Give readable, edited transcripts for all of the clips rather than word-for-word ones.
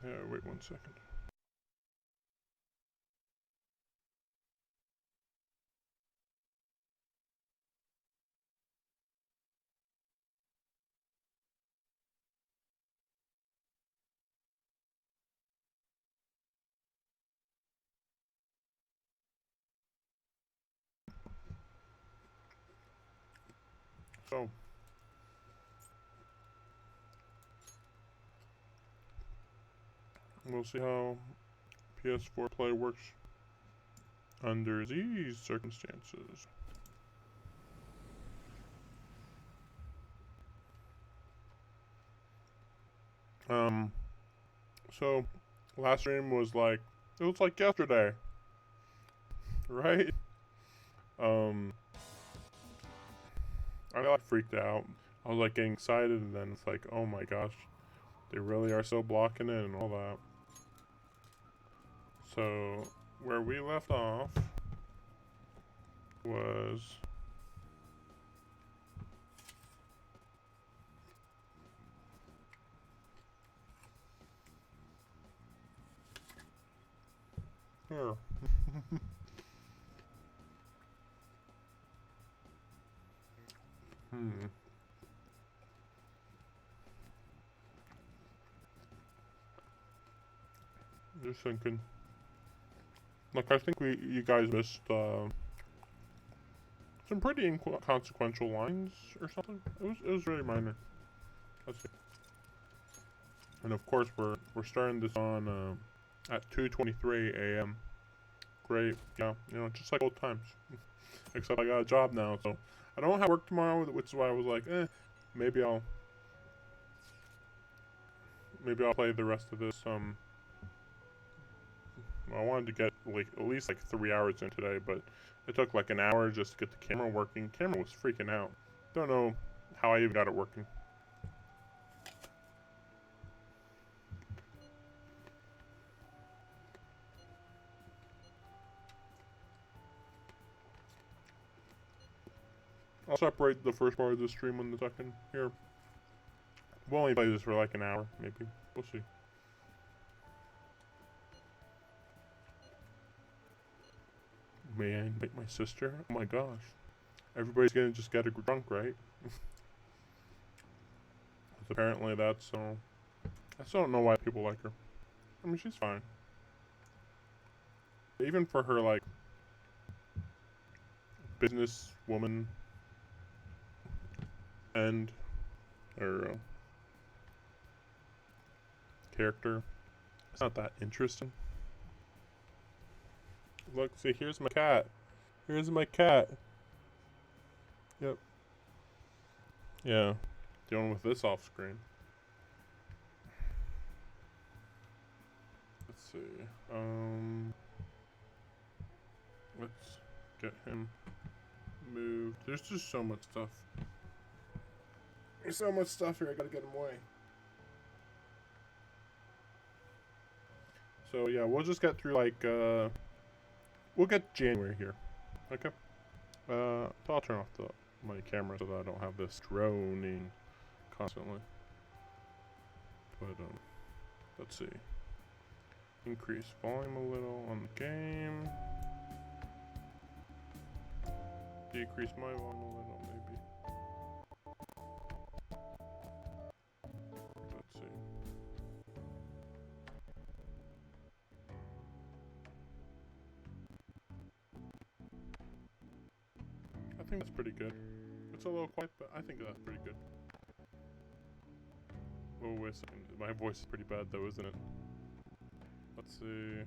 Yeah, wait 1 second. So, we'll see how PS4 Play works under these circumstances. So last stream was like, it was like yesterday, right? Um, I like freaked out. I was like getting excited, and then it's like, oh my gosh, they really are still blocking it and all that. So where we left off was here. Hmm. Just thinking. Like, I think you guys missed some pretty inconsequential lines or something. It was really minor. Let's see. And of course, we're starting this on at 2:23 a.m. Great, yeah, just like old times. Except I got a job now, so I don't have work tomorrow, which is why I was like, maybe I'll play the rest of this. I wanted to get like at least like 3 hours in today, but it took like an hour just to get the camera working. Camera was freaking out. Don't know how I even got it working. I'll separate the first part of the stream on the second. Here, we'll only play this for like an hour, maybe. We'll see. May I invite my sister? Oh my gosh. Everybody's gonna just get drunk, right? Apparently that's so. I still don't know why people like her. I mean, she's fine. Even for her, like, businesswoman and her character, it's not that interesting. Look, see, here's my cat. Here's my cat. Yep. Yeah. Dealing with this off screen. Let's see. Let's get him moved. There's just so much stuff. There's so much stuff here, I gotta get him away. So yeah, we'll just get through like, we'll get January here. Okay? So I'll turn off my camera so that I don't have this droning constantly. But, let's see. Increase volume a little on the game. Decrease my volume a little, maybe. Let's see. I think that's pretty good. It's a little quiet, but I think that's pretty good. Oh, wait a second. My voice is pretty bad though, isn't it? Let's see.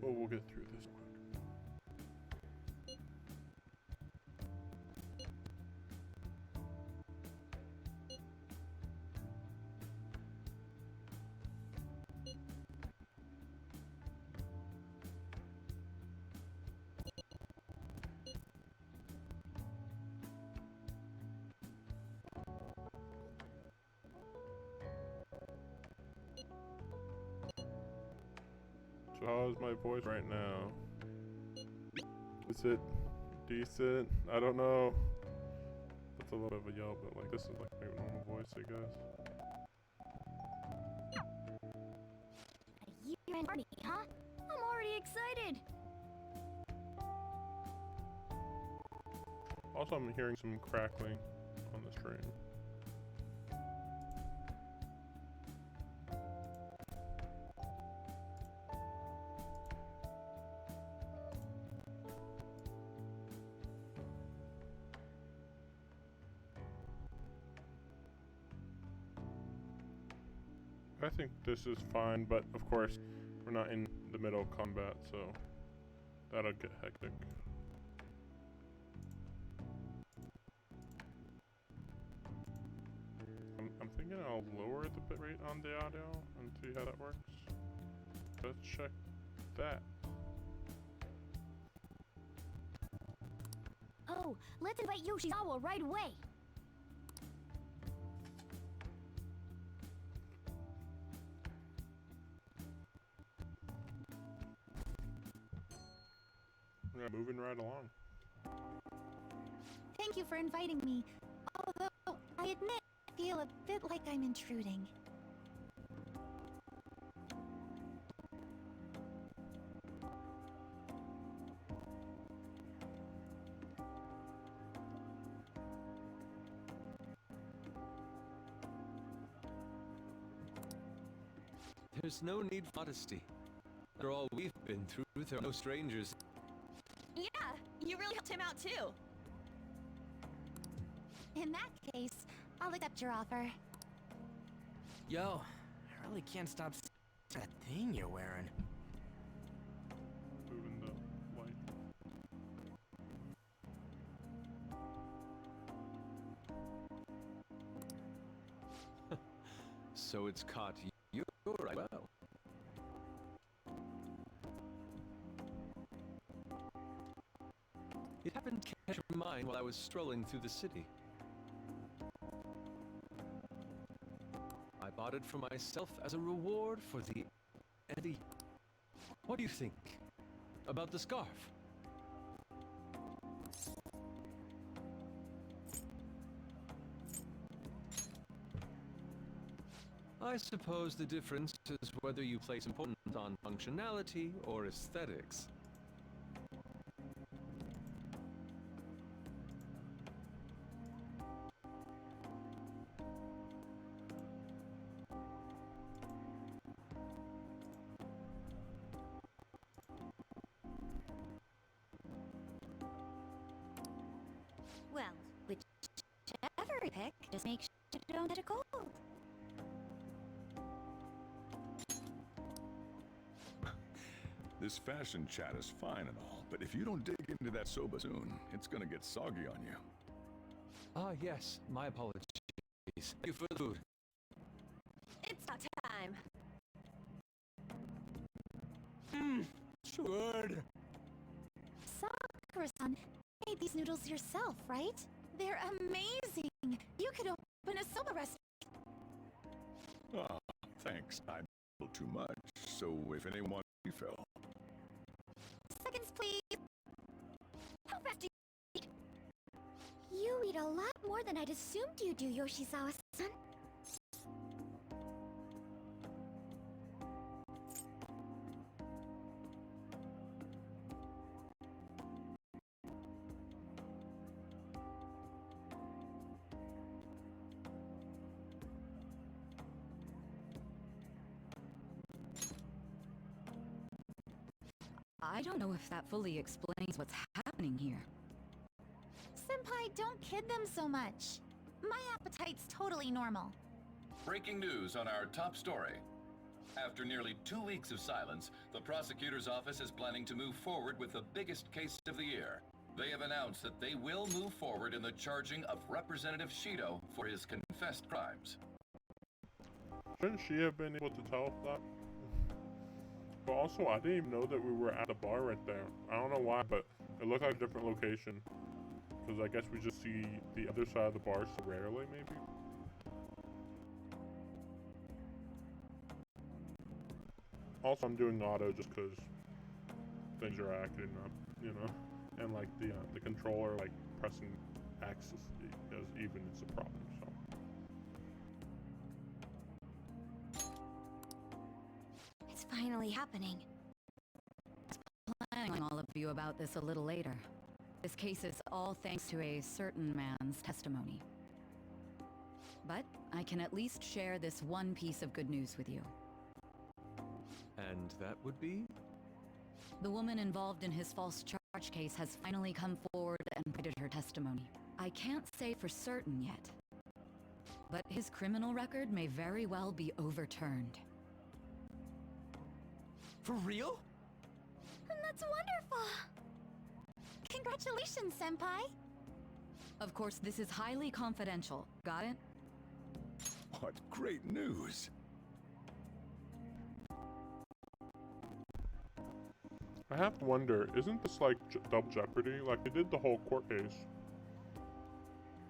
Well, we'll get through this quick. So how is my voice right now? Is it decent? I don't know. That's a little bit of a yell, but like this is like my normal voice, I guess. grand party, huh? I'm already excited. Also, I'm hearing some crackling on the stream. I think this is fine, but of course, we're not in the middle of combat, so that'll get hectic. I'm thinking I'll lower the bitrate on the audio and see how that works. Let's check that. Oh, let's invite Yoshizawa right away. Yeah, moving right along. Thank you for inviting me. Although, I admit, I feel a bit like I'm intruding. There's no need for modesty. After all we've been through, there are no strangers. Yeah, you really helped him out too. In that case, I'll accept your offer. Yo, I really can't stop seeing that thing you're wearing. Moving the light. So it's caught you right well. It happened to catch my mind while I was strolling through the city. I bought it for myself as a reward for the Eddie. What do you think about the scarf? I suppose the difference is whether you place importance on functionality or aesthetics. Well, whichever you pick, just make sure you don't get a cold. This fashion chat is fine and all, but if you don't dig into that soba soon, it's gonna get soggy on you. Ah, yes, my apologies. Thank you for the food. It's about time. So good. Sakura-san made these noodles yourself, right? They're amazing. You could open a soba restaurant. Ah, thanks. I a little too much, so if anyone wants to refill. Seconds, please. How fast do you eat? You eat a lot more than I'd assumed you do, Yoshizawa-san. I don't know if that fully explains what's happening here. Senpai, don't kid them so much. My appetite's totally normal. Breaking news on our top story. After nearly 2 weeks of silence, the prosecutor's office is planning to move forward with the biggest case of the year. They have announced that they will move forward in the charging of Representative Shido for his confessed crimes. Shouldn't she have been able to tell that? But also, I didn't even know that we were at the bar right there. I don't know why, but it looked like a different location. Because I guess we just see the other side of the bar so rarely, maybe? Also, I'm doing auto just because things are acting up, you know? And like the controller, like pressing X is even it's a problem, so. It's finally happening? Planning on all of you about this a little later. This case is all thanks to a certain man's testimony. But I can at least share this one piece of good news with you. And that would be? The woman involved in his false charge case has finally come forward and provided her testimony. I can't say for certain yet, but his criminal record may very well be overturned. For real? That's wonderful! Congratulations, Senpai! Of course, this is highly confidential. Got it? What great news! I have to wonder, isn't this like double jeopardy? Like, they did the whole court case.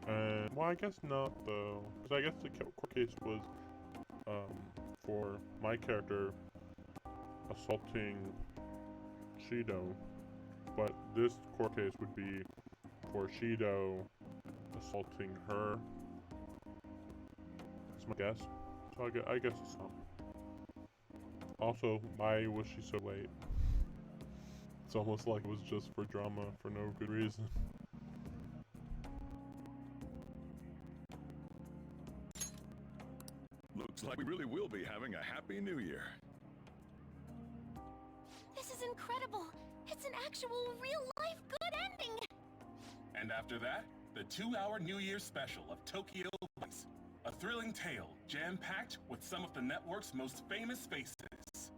And, well, I guess not, though. Because I guess the court case was, for my character assaulting Shido. But this court case would be for Shido assaulting her. That's my guess. So I guess it's not. Also, why was she so late? It's almost like it was just for drama for no good reason. Looks like we really will be having a happy new year. This is incredible! It's an actual, real-life good ending! And after that, the 2-hour New Year's special of Tokyo Vice. A thrilling tale, jam-packed with some of the network's most famous faces.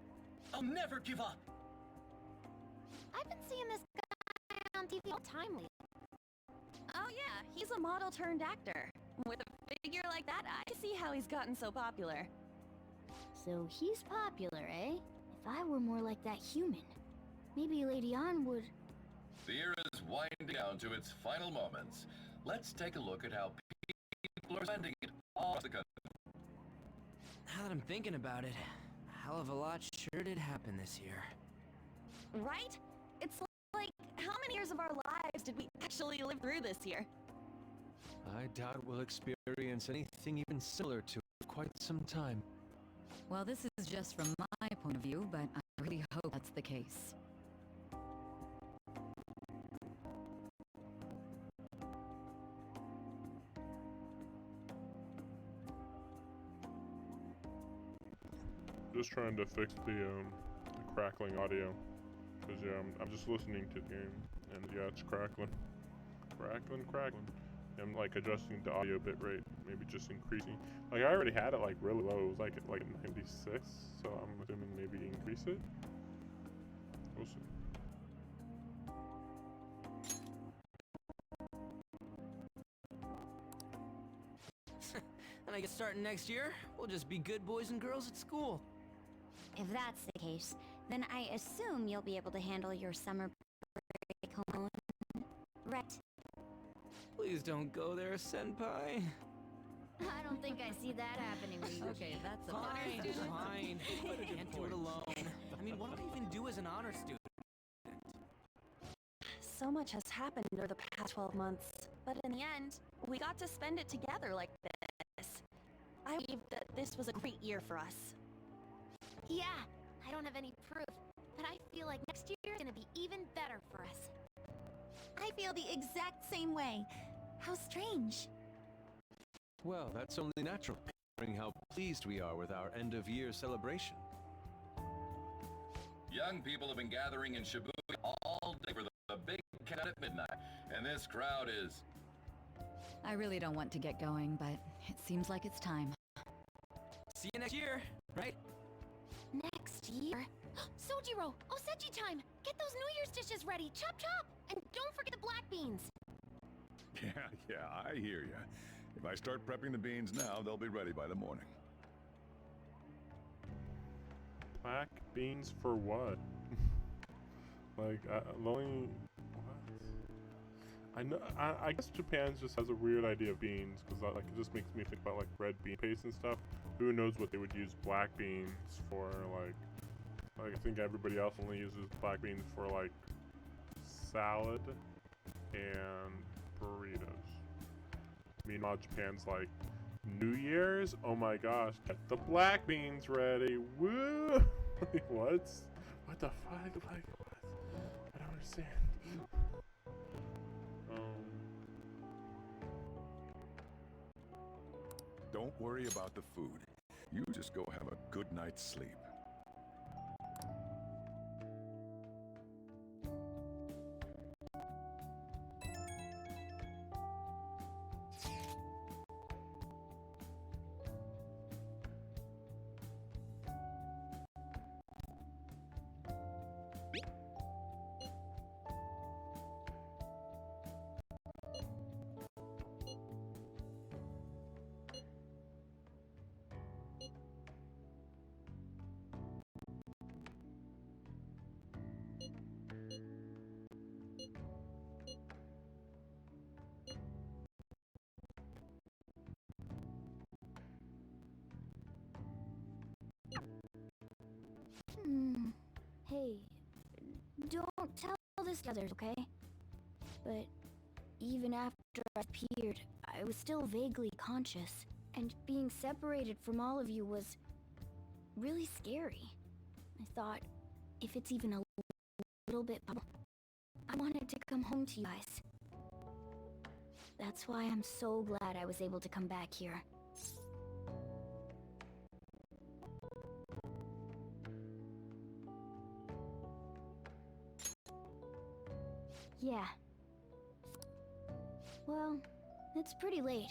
I'll never give up! I've been seeing this guy on TV all the time lately. Oh yeah, he's a model turned actor. With a figure like that, I see how he's gotten so popular. So he's popular, eh? If I were more like that human, maybe Lady Ann would... The year is winding down to its final moments. Let's take a look at how people are spending it all across the country. Now that I'm thinking about it, a hell of a lot sure did happen this year. Right? It's like, how many years of our lives did we actually live through this year? I doubt we'll experience anything even similar to it for quite some time. Well, this is just from my point of view, but I really hope that's the case. Just trying to fix the crackling audio. Because, yeah, I'm just listening to the game, and yeah, it's crackling. Crackling. I'm, like, adjusting the audio bitrate, maybe just increasing. Like, I already had it, like, really low. It was, like, at, 96, so I'm assuming maybe increase it. We'll see. And I guess starting next year, we'll just be good boys and girls at school. If that's the case, then I assume you'll be able to handle your summer break alone, right? Please don't go there, Senpai. I don't think I see that happening with you. Okay, that's a Fine. Can't do it alone. I mean, what do I even do as an honor student? So much has happened over the past 12 months, but in the end, we got to spend it together like this. I believe that this was a great year for us. Yeah, I don't have any proof, but I feel like next year is gonna be even better for us. I feel the exact same way. How strange. Well, that's only natural, considering how pleased we are with our end-of-year celebration. Young people have been gathering in Shibuya all day for the big countdown at midnight, and this crowd is... I really don't want to get going, but it seems like it's time. See you next year, right? Next year? Sojiro! Osechi time! Get those New Year's dishes ready! Chop chop! And don't forget the black beans! Yeah, I hear ya. If I start prepping the beans now, they'll be ready by the morning. Black beans for what? Like, the only... What? I know, I guess Japan just has a weird idea of beans, because like, it just makes me think about like red bean paste and stuff. Who knows what they would use black beans for, like I think everybody else only uses black beans for like salad and burritos. Meanwhile, Japan's like, New Year's? Oh my gosh, get the black beans ready, woo! Like, what? What the fuck? Like, what? I don't understand. Don't worry about the food. You just go have a good night's sleep. Hey, don't tell this to others, okay? But even after I appeared, I was still vaguely conscious, and being separated from all of you was really scary. I thought, if it's even a little bit possible, I wanted to come home to you guys. That's why I'm so glad I was able to come back here. Yeah. Well, it's pretty late.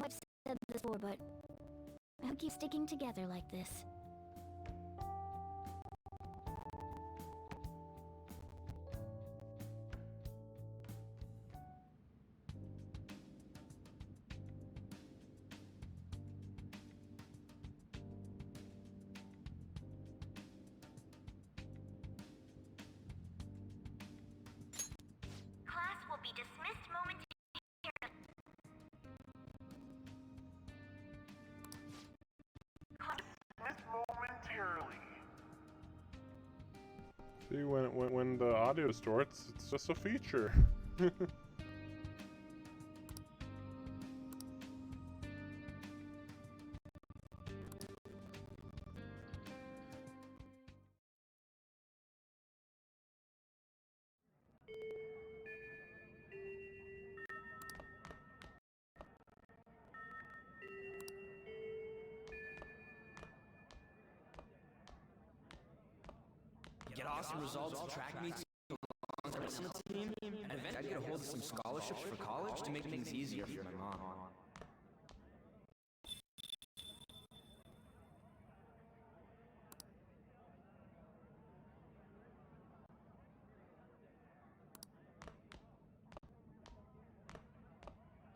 I've said this before, but I'll keep sticking together like this. Class will be dismissed momentarily. See, when the audio distorts, it's just a feature. Get awesome results at track meets alongside the team, and eventually I'd get a hold of some scholarships for college to make things easier for my mom.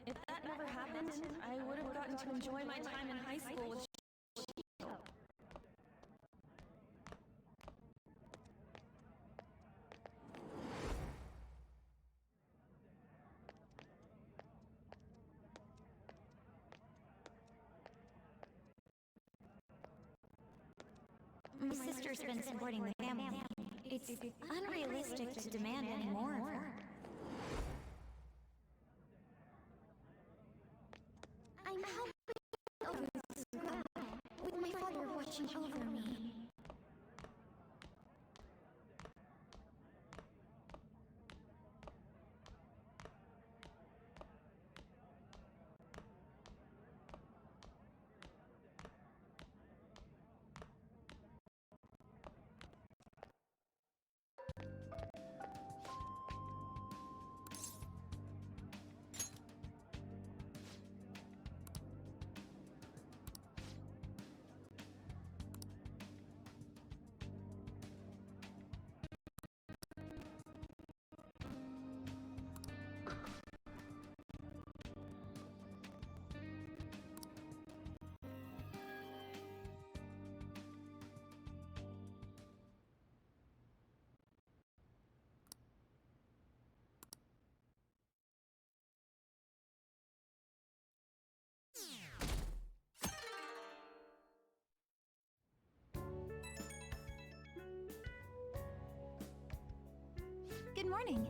If that never happened, I would have gotten to enjoy my time in high school with Chico. My sister's been supporting the family. It's unrealistic to demand any more of her. I'm helping over this girl, with my father watching over me. Good morning.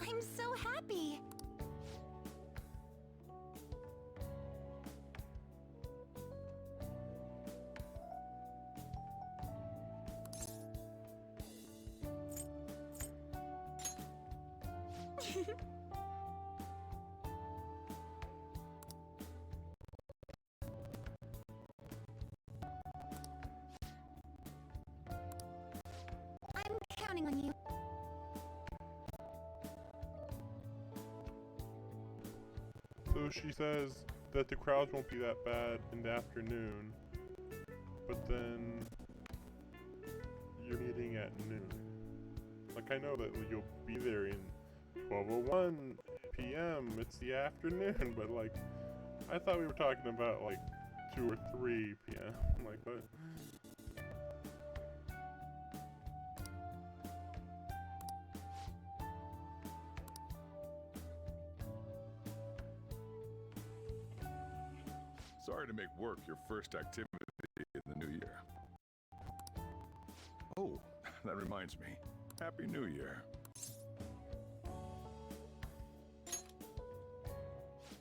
I'm so happy! I'm counting on you. So she says that the crowds won't be that bad in the afternoon, but then you're meeting at noon. Like, I know that you'll be there in 12:01 p.m. It's the afternoon, but like, I thought we were talking about like 2 or 3 p.m. Like, what? Sorry to make work your first activity in the new year. Oh, that reminds me. Happy New Year.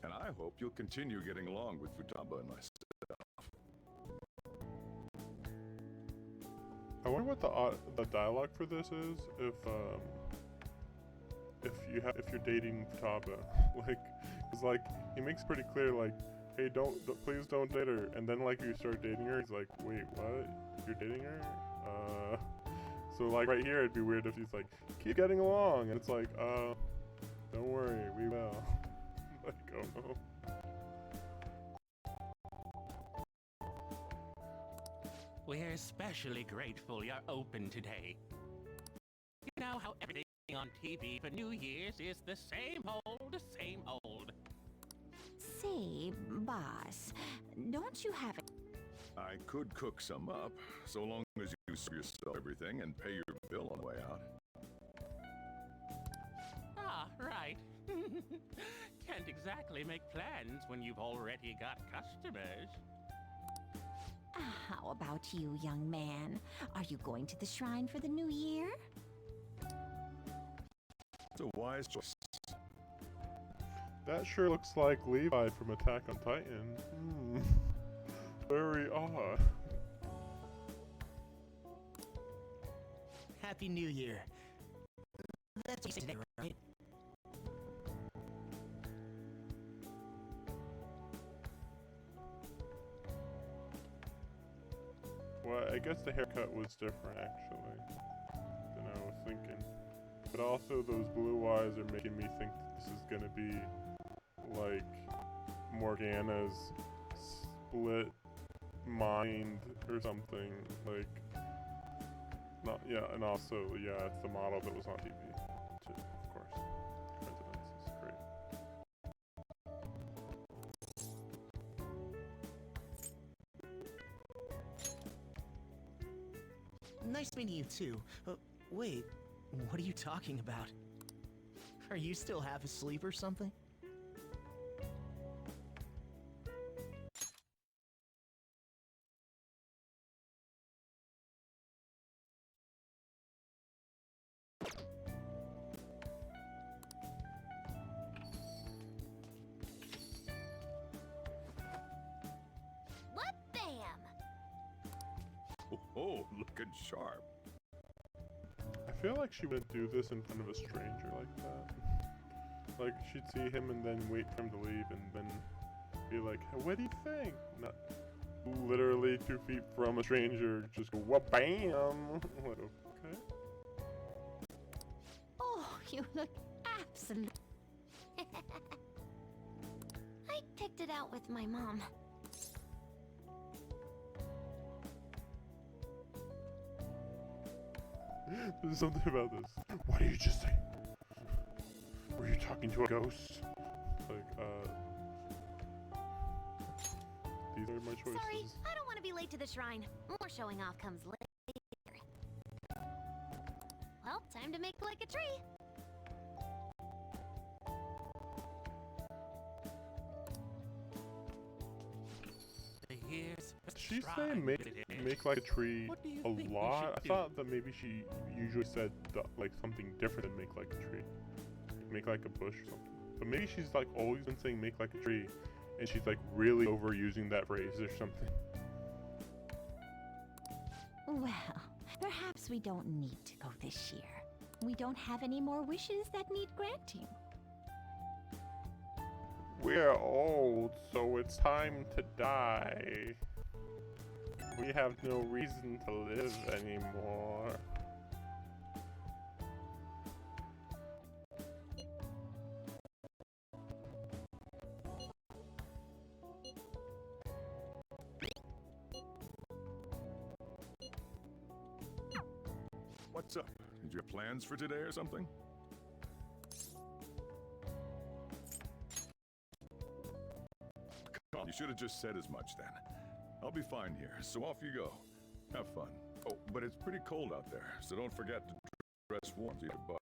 And I hope you'll continue getting along with Futaba and myself. I wonder what the dialogue for this is. If you're dating Futaba, like, cause like he makes pretty clear like, hey, please don't date her. And then like you start dating her, he's like, wait, what? You're dating her? So like right here, it'd be weird if he's like, keep getting along, and it's like, don't worry, we will. Like, oh no. We're especially grateful you're open today. You know how everything on TV for New Year's is the same old. Say, boss, don't you have it? I could cook some up, so long as you serve yourself everything and pay your bill on the way out. Ah, right. Can't exactly make plans when you've already got customers. How about you, young man? Are you going to the shrine for the new year? It's a wise choice. That sure looks like Levi from Attack on Titan. Very odd. Happy New Year. That's what you say today, right? Well, I guess the haircut was different actually than I was thinking. But also those blue eyes are making me think that this is gonna be like Morgana's split mind or something. Like, not, yeah, and also, yeah, it's the model that was on TV too, of course. Residence is great. Nice meeting you too. Wait, what are you talking about? Are you still half asleep or something? What bam? Oh, looking sharp. I feel like she wouldn't do this in front of a stranger like that. Like, she'd see him and then wait for him to leave and then be like, hey, what do you think? Not literally 2 feet from a stranger, just go, what bam? Like, okay. Oh, you look absolute. I picked it out with my mom. There's something about this. What did you just say? Were you talking to a ghost? Like, these are my choices. Sorry, I don't want to be late to the shrine. More showing off comes later. Well, time to make like a tree. The years She stride say with it. make like a tree What do you a think we lot? should I do? thought that maybe she usually said like something different than make like a tree. Make like a bush or something. But maybe she's like always been saying make like a tree, and she's like really overusing that phrase or something. Well, perhaps we don't need to go this year. We don't have any more wishes that need granting. We're old, so it's time to die. We have no reason to live anymore. What's up? Did you have plans for today or something? Come on, you should have just said as much then. I'll be fine here, so off you go. Have fun. Oh, but it's pretty cold out there, so don't forget to dress warm to eat a bug.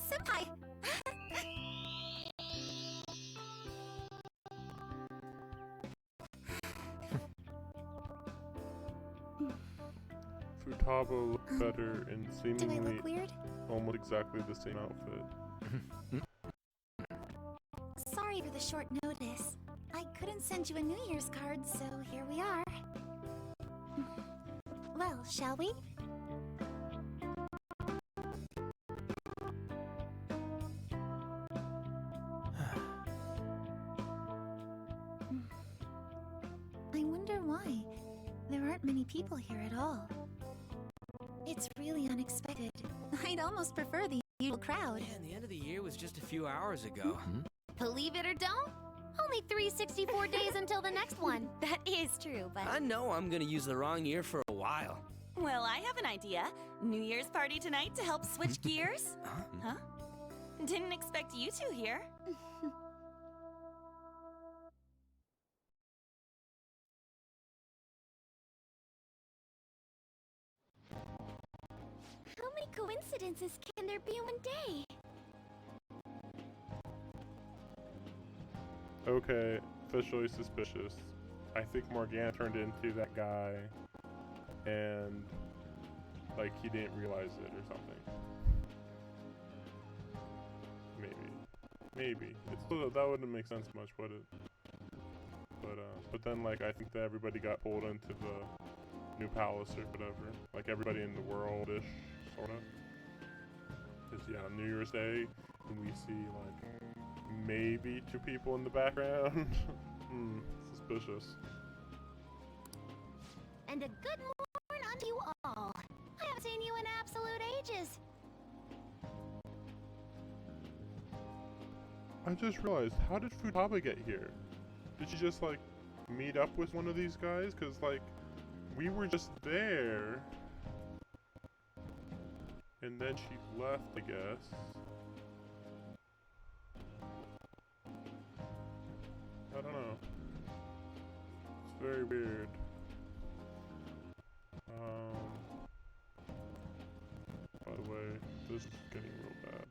Senpai! Futaba looked better in Do I seemingly look weird? almost exactly the same outfit. Sorry for the short notice. I couldn't send you a New Year's card, so here we are. Well, shall we? I wonder why. There aren't many people here at all. It's really unexpected. I'd almost prefer the usual crowd. Man, the end of the year was just a few hours ago. Believe it or don't, only 364 days until the next one. That is true, but... I know I'm gonna use the wrong year for a while. Well, I have an idea. New Year's party tonight to help switch gears? Huh? Didn't expect you two here. How many coincidences can there be in one day? Okay, officially suspicious. I think Morgana turned into that guy, and like he didn't realize it or something. Maybe. It's still, that wouldn't make sense much, would it? But then like I think that everybody got pulled into the new palace or whatever. Like everybody in the world-ish, sorta. Cause yeah, New Year's Day, and we see like maybe 2 people in the background. Suspicious. And a good morning unto you all. I haven't seen you in absolute ages. I just realized, how did Futaba get here? Did she just like meet up with one of these guys? Cause like, we were just there. And then she left, I guess. I don't know. It's very weird. By the way, this is getting real bad.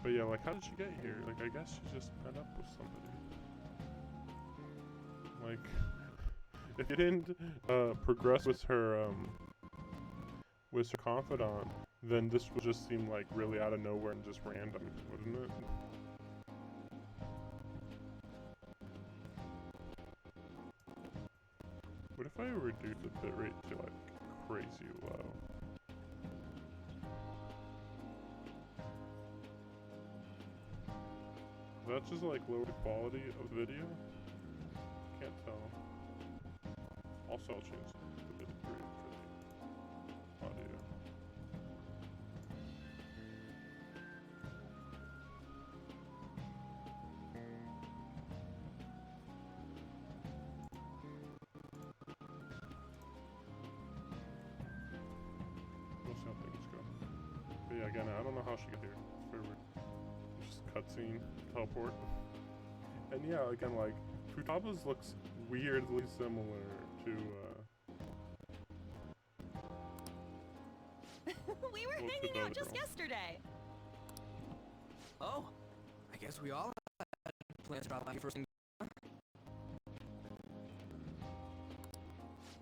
But yeah, like, how did she get here? Like, I guess she just met up with somebody. Like, if you didn't progress with her confidant, then this would just seem like really out of nowhere and just random, wouldn't it? What if I reduce the bitrate to like crazy low. That's just like lower quality of video? Can't tell. Also, I'll change the bit rate for the audio. We'll see how things go. But yeah, again, I don't know how she got here. It's very weird. Just cutscene, teleport. And yeah, again, like, Futaba's looks weirdly similar to, We were What's hanging with out the just girl? yesterday. Oh, I guess we all had plans to drop by here first thing.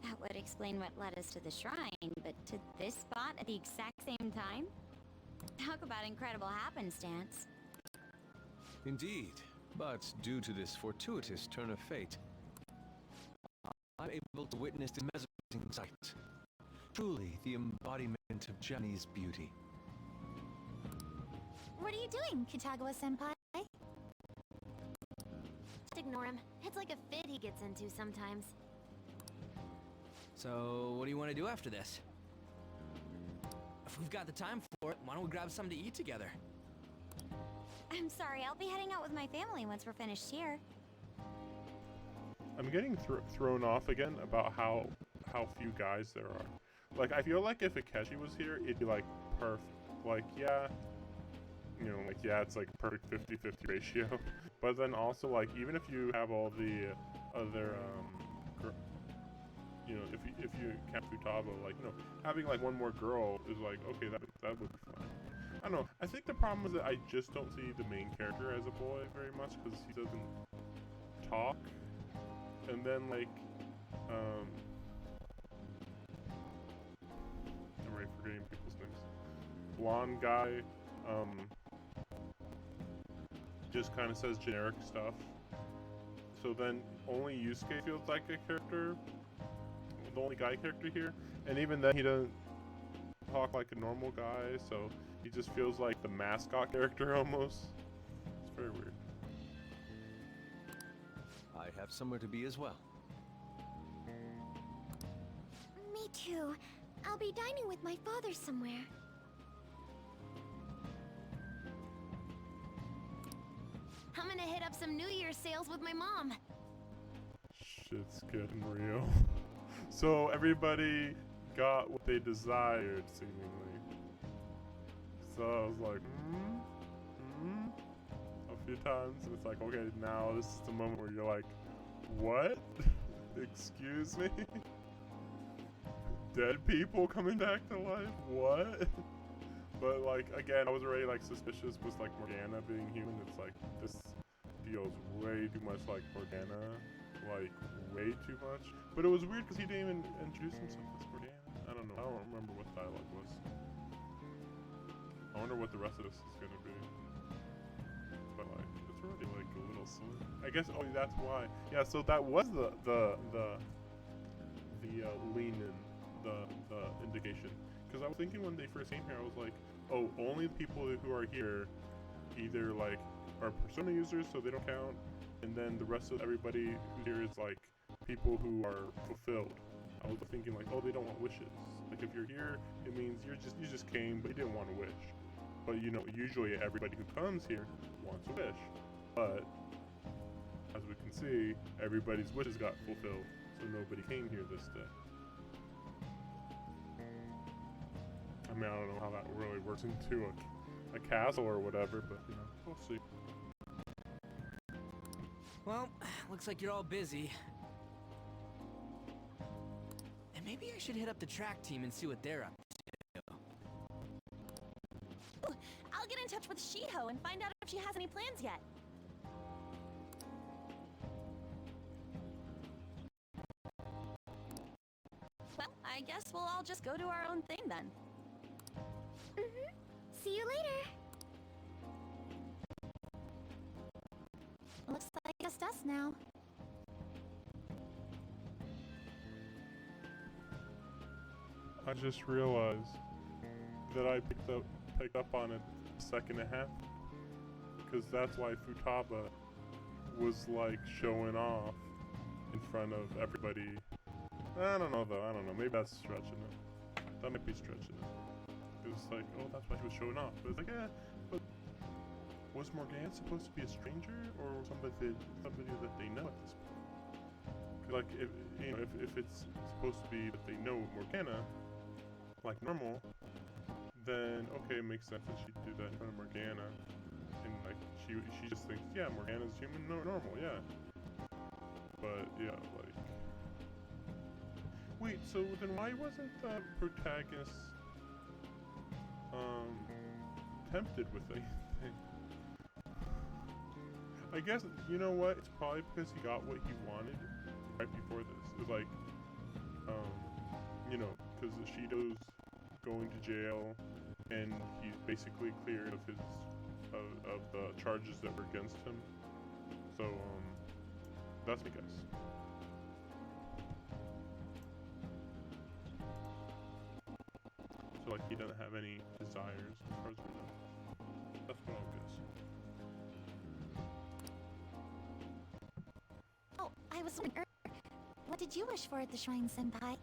That would explain what led us to the shrine, but to this spot at the exact same time? Talk about incredible happenstance. Indeed, but due to this fortuitous turn of fate, I'm able to witness this mesmerizing sight. Truly the embodiment of Japanese beauty. What are you doing, Kitagawa-senpai? Just ignore him. It's like a fit he gets into sometimes. So, what do you want to do after this? If we've got the time for it, why don't we grab something to eat together? I'm sorry, I'll be heading out with my family once we're finished here. I'm getting thrown off again about how few guys there are. Like, I feel like if Akechi was here, it'd be like perfect. Like, yeah, you know, like, yeah, it's like perfect 50-50 ratio. But then also, like, even if you have all the other, you know, if you count Futaba, like, you know, having like one more girl is like, okay, that would be fine. I don't know. I think the problem is that I just don't see the main character as a boy very much because he doesn't talk. And then like, I'm already forgetting people's names. Blonde guy, just kind of says generic stuff. So then only Yusuke feels like a character, the only guy character here, and even then he doesn't talk like a normal guy, so he just feels like the mascot character almost. It's very weird. I have somewhere to be as well. Me too. I'll be dining with my father somewhere. I'm gonna hit up some New Year's sales with my mom. Shit's getting real. So everybody got what they desired, seemingly. So I was like, a few times, and it's like, okay, now this is the moment where you're like, what? Excuse me? Dead people coming back to life? What? But like, again, I was already like suspicious with like Morgana being human. It's like, this feels way too much like Morgana. Like, way too much. But it was weird because he didn't even introduce himself as Morgana. I don't know. I don't remember what dialogue was. I wonder what the rest of this is gonna be. But like, it's already like a little silly. I guess, oh, that's why. Yeah, so that was the lean in, the indication. Because I was thinking when they first came here, I was like, oh, only the people who are here either like are Persona users, so they don't count, and then the rest of everybody who's here is like people who are fulfilled. I was thinking like, oh, they don't want wishes. Like if you're here, it means you just came, but you didn't want a wish. But you know, usually everybody who comes here wants a wish. But as we can see, everybody's wishes got fulfilled, so nobody came here this day. I mean, I don't know how that really works into a castle or whatever, but you know, we'll see. Well, looks like you're all busy. And maybe I should hit up the track team and see what they're up to. Ooh, I'll get in touch with Shiho and find out if she has any plans yet. Well, I guess we'll all just go do our own thing then. See you later. Looks like just us now. I just realized that I picked up on it a second and a half, because that's why Futaba was like showing off in front of everybody. I don't know though. I don't know. Maybe that's stretching it. That might be stretching it. It was like, oh, that's why he was showing off. But it's like, but was Morgana supposed to be a stranger or somebody that they know at this point? Like, if it's supposed to be that they know Morgana, like normal, then okay, it makes sense that she'd do that in front of Morgana, and like she just thinks, yeah, Morgana's human, normal, yeah. But yeah, like, wait, so then why wasn't the protagonist tempted with anything? I guess, you know what? It's probably because he got what he wanted right before this. It's like, you know, because Shido's going to jail, and he's basically cleared of his of the charges that were against him. So, that's my guess. So, like, he doesn't have any desires as far as we know. That's what I'll guess. Oh, I was wondering, what did you wish for at the shrine, Senpai?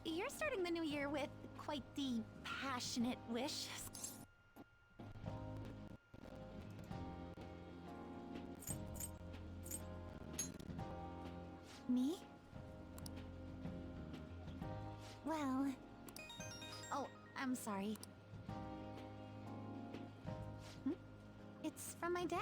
You're starting the new year with quite the passionate wish. Me? Well... Oh, I'm sorry. It's from my dad.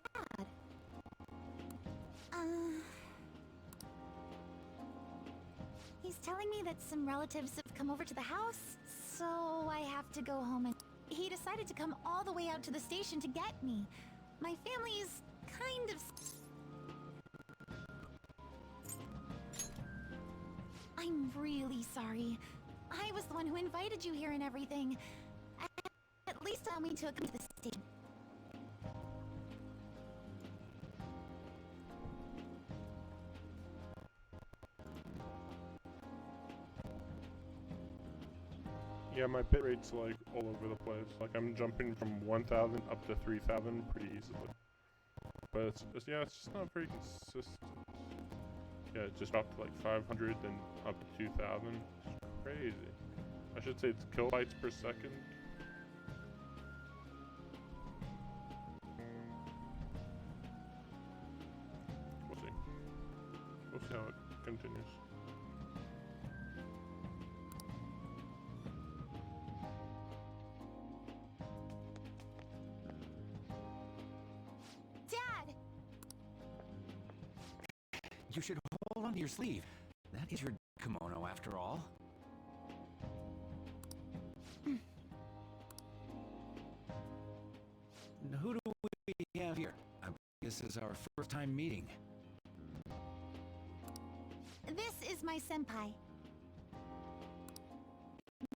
He's telling me that some relatives have come over to the house, so I have to go home and... He decided to come all the way out to the station to get me. My family's kind of... I'm really sorry. I was the one who invited you here and everything. At least allow me to accompany the station. Yeah, my bit rate's like all over the place. Like, I'm jumping from 1,000 up to 3,000 pretty easily. But it's yeah, it's just not very consistent. Yeah, it just dropped to like 500, then up to 2,000. It's crazy. I should say it's kilobytes per second. We'll see. We'll see how it continues. Dad! You should hold on to your sleeve. That is your kimono, after all. Who do we have here? I believe this is our first time meeting. This is my senpai.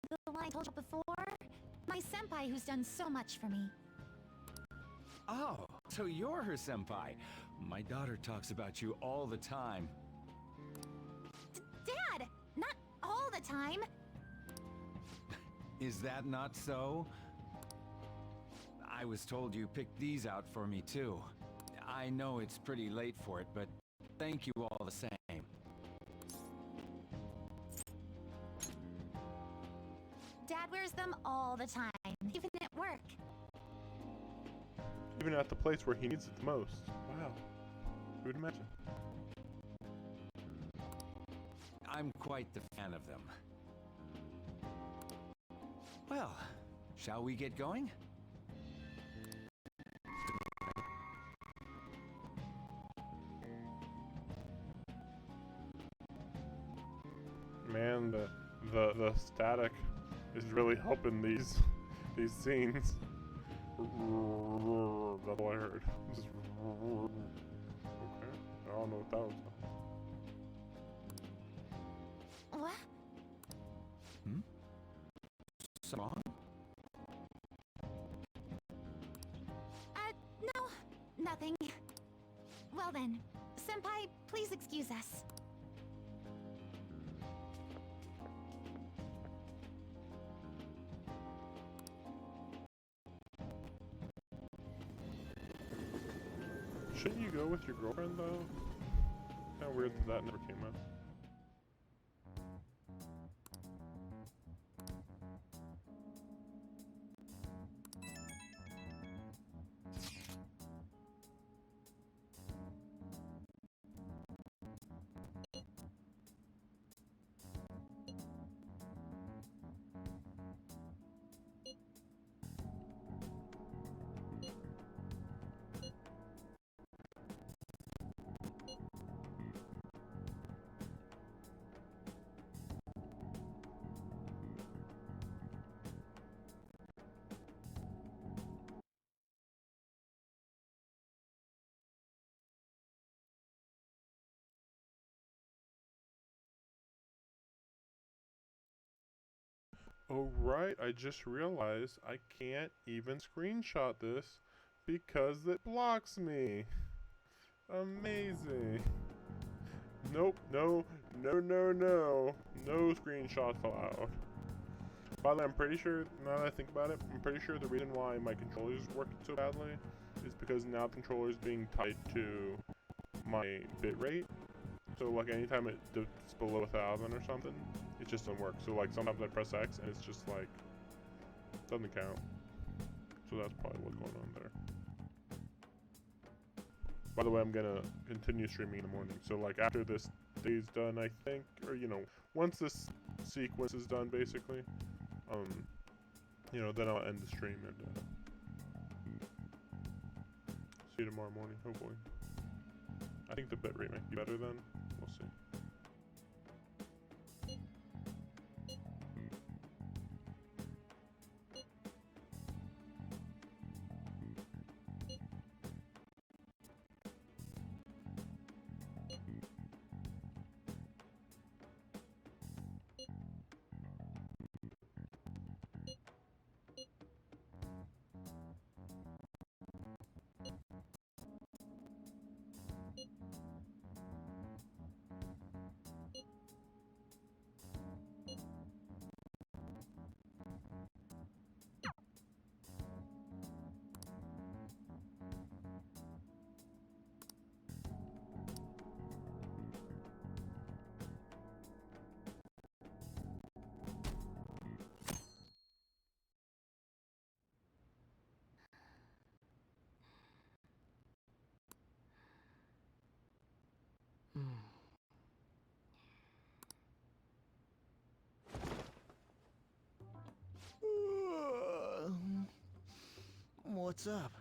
The one I told you before? My senpai who's done so much for me. Oh, so you're her senpai. My daughter talks about you all the time. Dad! Not all the time! Is that not so? I was told you picked these out for me too. I know it's pretty late for it, but thank you all the same. Dad wears them all the time, even at work. Even at the place where he needs it the most. Wow. Who would imagine? I'm quite the fan of them. Well, shall we get going? Man, the static is really helping these scenes. That's all I heard. Just okay. I don't know what that was. What? nothing. Well then, Senpai, please excuse us. Shouldn't you go with your girlfriend though? Kinda weird that never came up. Oh right, I just realized I can't even screenshot this because it blocks me. Amazing. Nope, no screenshots allowed. By the way, I'm pretty sure, now that I think about it, I'm pretty sure the reason why my controller's working so badly is because now the controller's being tied to my bitrate. So like anytime it dips below 1000 or something, it just doesn't work. So like sometimes I press X and it's just like, doesn't count. So that's probably what's going on there. By the way, I'm gonna continue streaming in the morning. So like after this day's done, I think, or you know, once this sequence is done basically, you know, then I'll end the stream and see you tomorrow morning, hopefully. I think the bitrate might be better then. We'll see. What's up?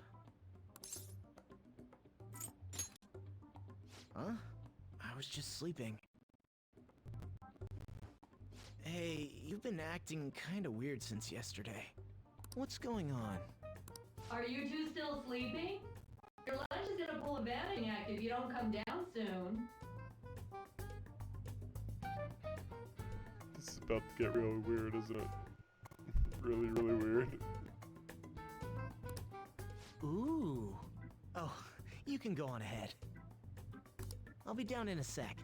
Huh? I was just sleeping. Hey, you've been acting kinda weird since yesterday. What's going on? Are you two still sleeping? Your lunch is gonna pull a vanishing act if you don't come down soon. This is about to get really weird, isn't it? Really, really weird. Ooh. Oh, you can go on ahead. I'll be down in a sec.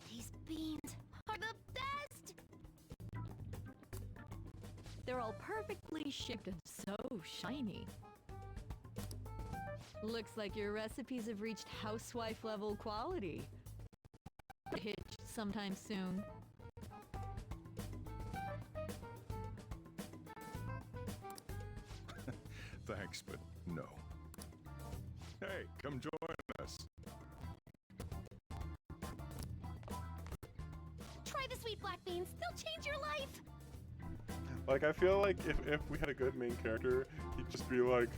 These beans are the best! They're all perfectly shaped and so shiny. Looks like your recipes have reached housewife level quality. Hitch sometime soon. Thanks, but no. Hey, come join us. Try the sweet black beans. They'll change your life. Like, I feel like if we had a good main character, he'd just be like...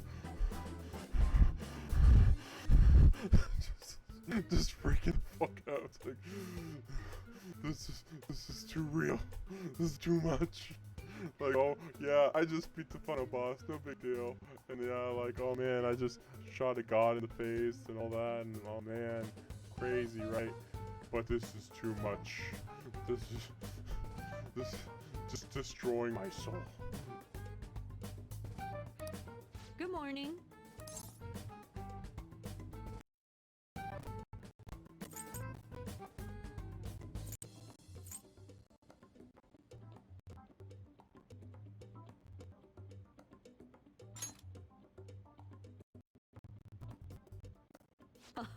just freaking the fuck out. It's like, this is too real. This is too much. Like, oh, yeah, I just beat the final boss, no big deal. And yeah, like, oh man, I just shot a god in the face and all that, and oh man, crazy, right? But this is too much. This just destroying my soul. Good morning.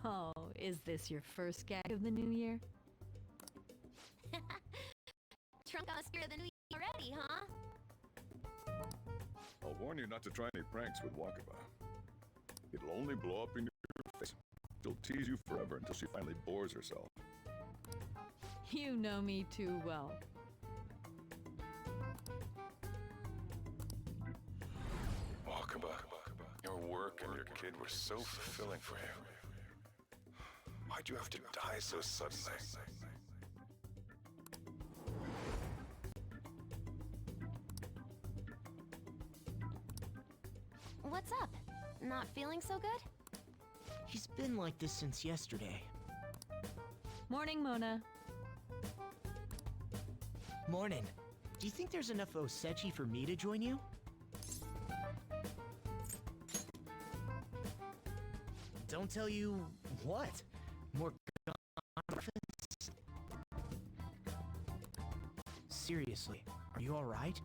Oh, is this your first gag of the new year? Trunk on Spirit of the New Year already, huh? I'll warn you not to try any pranks with Wakaba. It'll only blow up in your face. She'll tease you forever until she finally bores herself. You know me too well. Wakaba, your work and your kid were so fulfilling for you. Why'd you have to die so suddenly? What's up? Not feeling so good? He's been like this since yesterday. Morning, Mona. Morning. Do you think there's enough Osechi for me to join you? Don't tell you what? More confidence? Seriously, are you alright?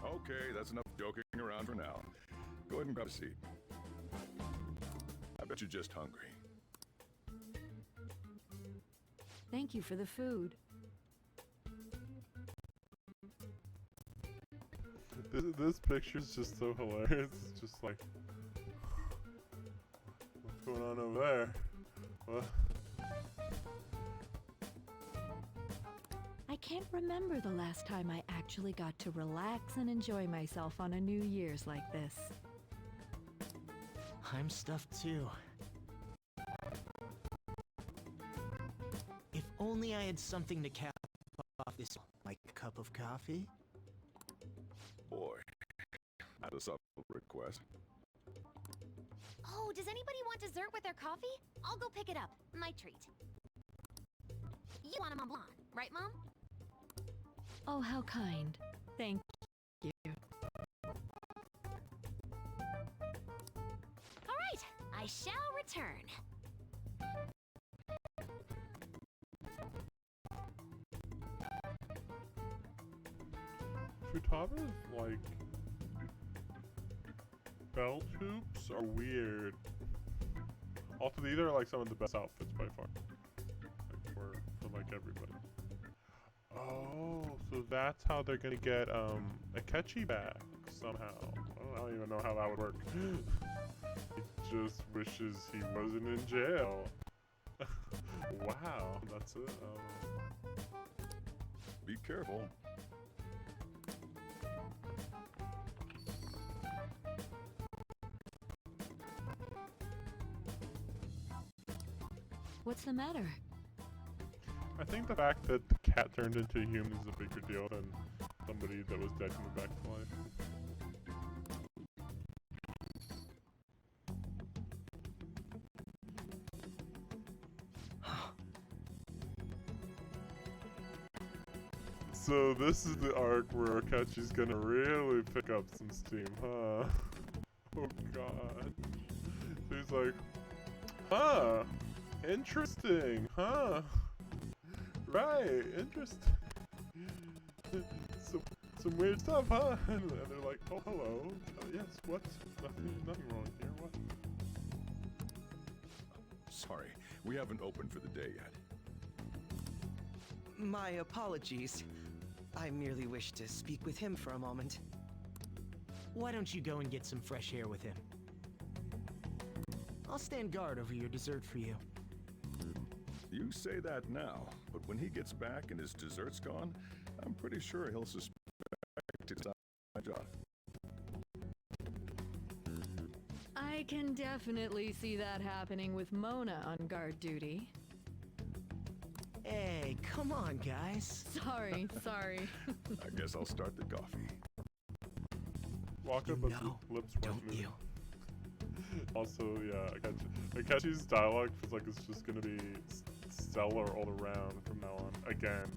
Okay, that's enough joking around for now. Go ahead and grab a seat. I bet you're just hungry. Thank you for the food. This picture's just so hilarious. It's just like, what's going on over there? What? I can't remember the last time I actually got to relax and enjoy myself on a New Year's like this. I'm stuffed too. If only I had something to cap off this, like a cup of coffee. Boy, that's a subtle request. Oh, does anybody want dessert with their coffee? I'll go pick it up. My treat. You want a Mont Blanc, right, Mom? Oh, how kind. Thank you. All right, I shall return. Futaba's, like, belt hoops are weird. Also, these are, like, some of the best outfits by far. Like, for like, everybody. Oh, so that's how they're gonna get, Akechi back, somehow. I don't even know how that would work. He just wishes he wasn't in jail. Wow, that's it. Be careful. What's the matter? I think the fact that the cat turned into a human is a bigger deal than somebody that was dead coming back to life. So this is the arc where Akechi's gonna really pick up some steam, huh? Oh god. So he's like, huh, interesting, huh? Right, interesting. Some weird stuff, huh? And they're like, oh hello, yes, what? Nothing wrong here, what? Sorry, we haven't opened for the day yet. My apologies. I merely wish to speak with him for a moment. Why don't you go and get some fresh air with him? I'll stand guard over your dessert for you. You say that now, but when he gets back and his dessert's gone, I'm pretty sure he'll suspect it's my job. I can definitely see that happening with Mona on guard duty. Hey, come on, guys. Sorry. I guess I'll start the coffee. Walk up, but lips weren't moving. Also, yeah, Akechi's dialogue feels like it's just gonna be Zeller all around from now on. Again.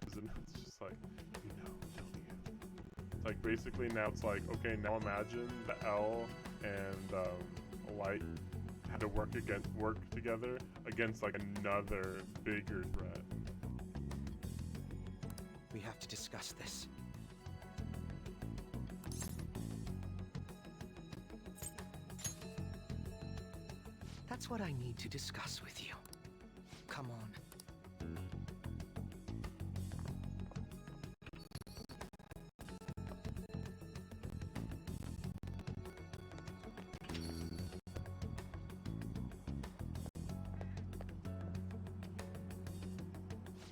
It's just like, don't you? Like, basically now it's like, okay, now imagine the L and Light had to work together against like another bigger threat. We have to discuss this. That's what I need to discuss with you. Come on.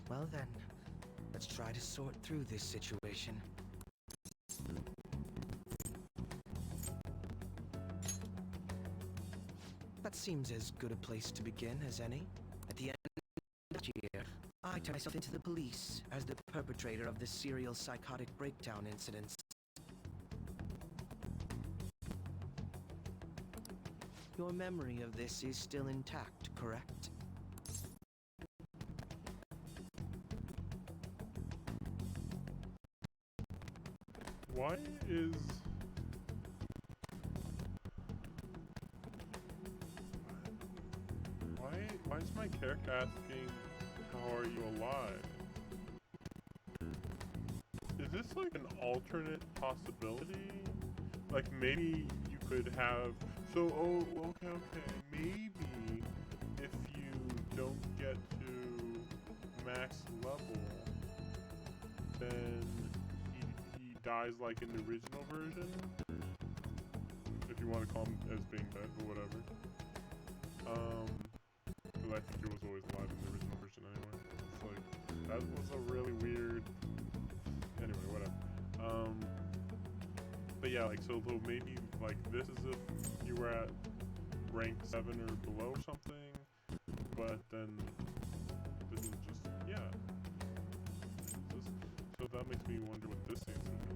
Well then, let's try to sort through this situation. That seems as good a place to begin as any. At the end of the year, I turned myself into the police as the perpetrator of the serial psychotic breakdown incidents. Your memory of this is still intact, correct? Why is... Why is my character asking, how are you alive? Is this like an alternate possibility? Like maybe you could have... So, oh, okay. Maybe if you don't get to max level, then he dies like in the original version? If you want to call him as being dead or whatever. Because I think he was always alive in the original version anyway. It's like, that was a really weird... Anyway, whatever. But yeah, like, so maybe, like, this is if you were at rank 7 or below or something, but then this is just, yeah. So that makes me wonder what this scene's gonna be.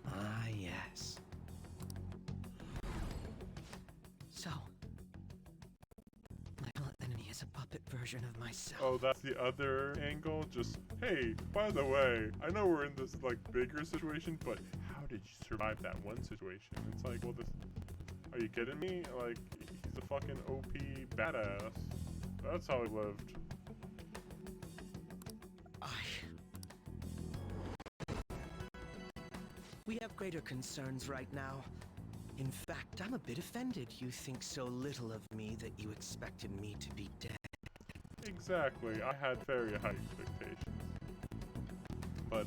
Ah, yes. So, my real enemy is a puppet version of myself. Oh, that's the other angle? Just, hey, by the way, I know we're in this, like, bigger situation, but how did you survive that one situation? It's like, well, this... Are you kidding me? Like, he's a fucking OP badass. That's how he lived. We have greater concerns right now. In fact, I'm a bit offended you think so little of me that you expected me to be dead. Exactly, I had very high expectations. But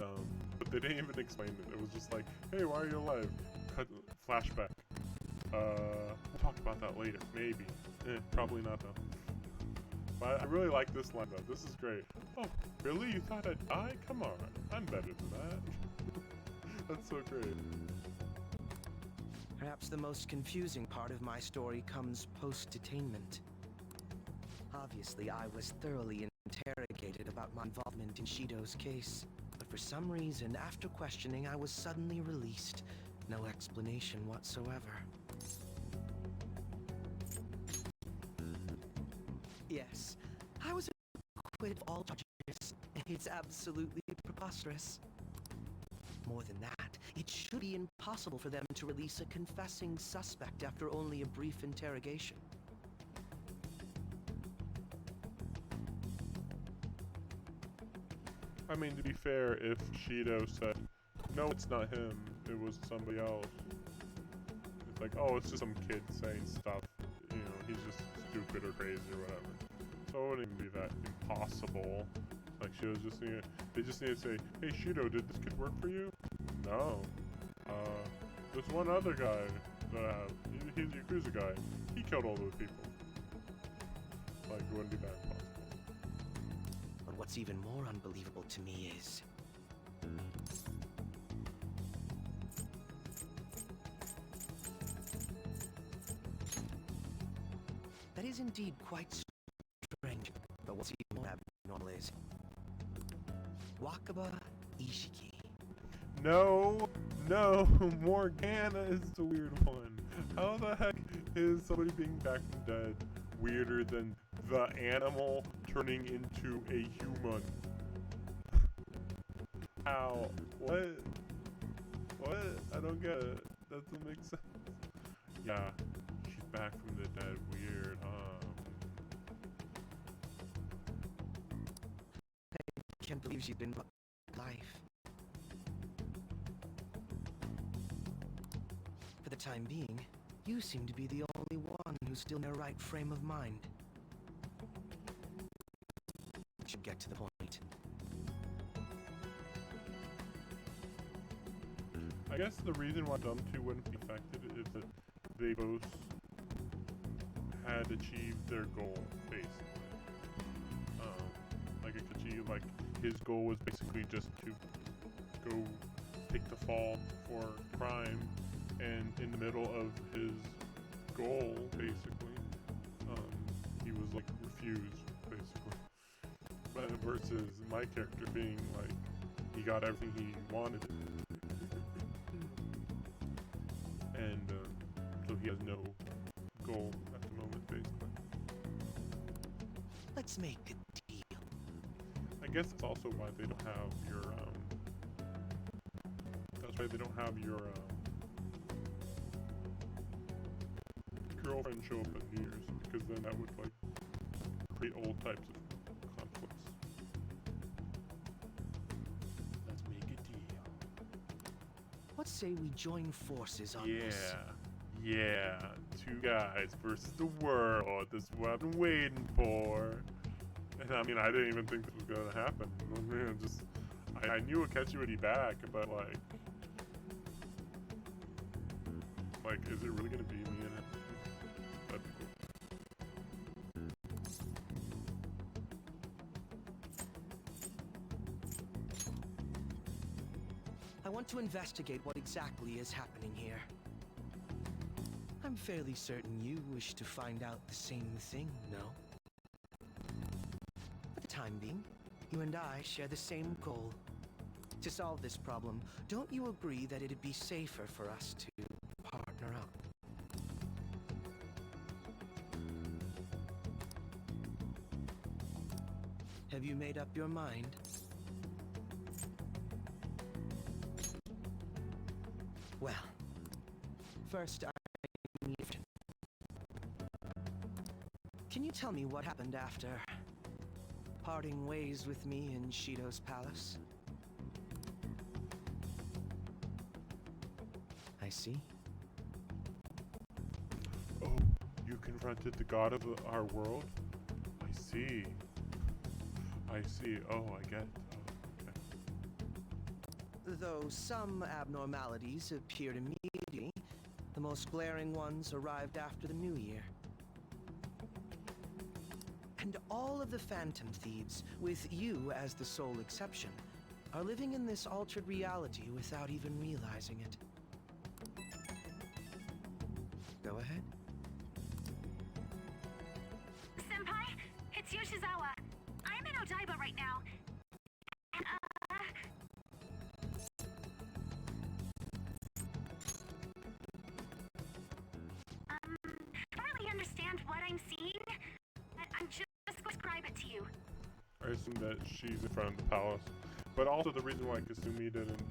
they didn't even explain it. It was just like, hey, why are you alive? Cut, flashback. We'll talk about that later, maybe. Probably not though. But I really like this line though, this is great. Oh, really? You thought I'd die? Come on, I'm better than that. That's so great. Perhaps the most confusing part of my story comes post-detainment. Obviously, I was thoroughly interrogated about my involvement in Shido's case, but for some reason, after questioning, I was suddenly released. No explanation whatsoever. Yes, I was acquitted of all charges. It's absolutely preposterous. More than that, it should be impossible for them to release a confessing suspect after only a brief interrogation. I mean, to be fair, if Shido said, no, it's not him, it was somebody else. It's like, oh, it's just some kid saying stuff. You know, he's just stupid or crazy or whatever. So it wouldn't even be that impossible. Like, Shido's just saying, they just need to say, hey, Shido, did this kid work for you? No. There's one other guy that I have. He's a Yakuza guy. He killed all those people. Like, it wouldn't be that impossible. But what's even more unbelievable to me is... that is indeed quite strange, but what's even more abnormal is... Wakaba Ishiki. No, Morgana is the weird one. How the heck is somebody being back from dead weirder than the animal turning into a human. How? What? What? I don't get it. That doesn't make sense. Yeah, she's back from the dead. Weird, huh? I can't believe she's been alive. For the time being, you seem to be the only one who's still in their right frame of mind. Should get to the point. I guess the reason why them two wouldn't be affected is that they both had achieved their goal, basically. Like Ikachi, like his goal was basically just to go take the fall for crime, and in the middle of his goal, basically, he was like refused, basically. But versus my character being like, he got everything he wanted. And so he has no goal at the moment, basically. Let's make a deal. I guess it's also why they don't have your, that's why they don't have your, girlfriend show up at New Year's, because then that would, like, create all types of conflicts. Let's make a deal. Let's say we join forces on this. Yeah, two guys versus the world. This is what I've been waiting for. And I mean, I didn't even think this was gonna happen. I mean, I knew Akechi would be back, but like, is it really gonna be me in it? That'd be cool. I want to investigate what exactly is happening here. I'm fairly certain you wish to find out the same thing, no? For the time being, you and I share the same goal. To solve this problem, don't you agree that it'd be safer for us to partner up? Have you made up your mind? Well, first I need... Can you tell me what happened after parting ways with me in Shido's palace? I see. Oh, you confronted the god of our world? I see. I see. Oh, I get. Oh, okay. Though some abnormalities appeared immediately, the most glaring ones arrived after the new year. And all of the Phantom Thieves, with you as the sole exception, are living in this altered reality without even realizing it. Go ahead. Senpai, it's Yoshizawa. I'm in Odaiba right now. And, I don't really understand what I'm seeing, but I'm just going to describe it to you. I assume that she's in front of the palace, but also the reason why Kasumi didn't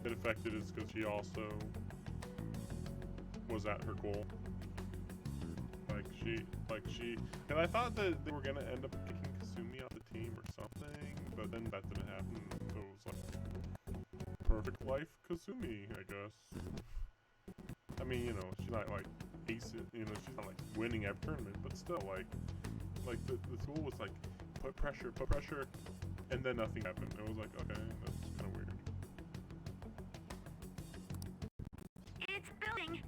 get affected is because she also was at her goal. And I thought that they were gonna end up kicking Kasumi off the team or something, but then that didn't happen. So it was like perfect life Kasumi, I guess. I mean, you know, she's not like ace, you know, she's not like winning every tournament, but still, like the tool was like put pressure, and then nothing happened. It was like, okay, that's kind of weird. It's building.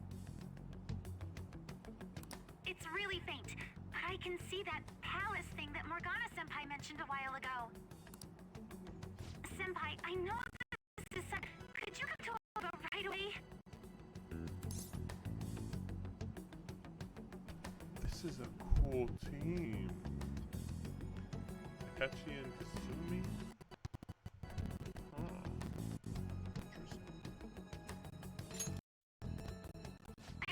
It's really faint, but I can see that palace thing that Morgana-senpai mentioned a while ago. Senpai, I know this is sad. Could you come to Odaiba right away? This is a cool team. Akechi and Kasumi? Huh. Interesting. I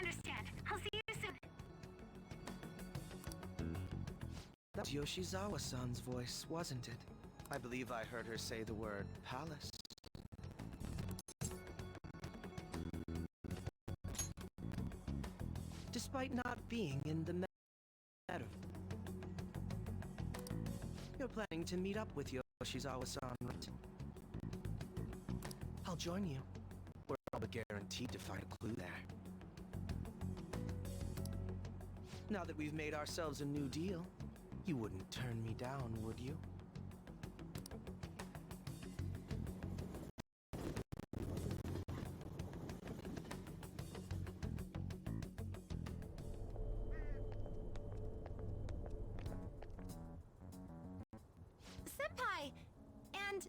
That was Yoshizawa-san's voice, wasn't it? I believe I heard her say the word palace. Despite not being in the meta. You're planning to meet up with Yoshizawa-san, right? I'll join you. We're all but guaranteed to find a clue there. Now that we've made ourselves a new deal, you wouldn't turn me down, would you? Senpai! And...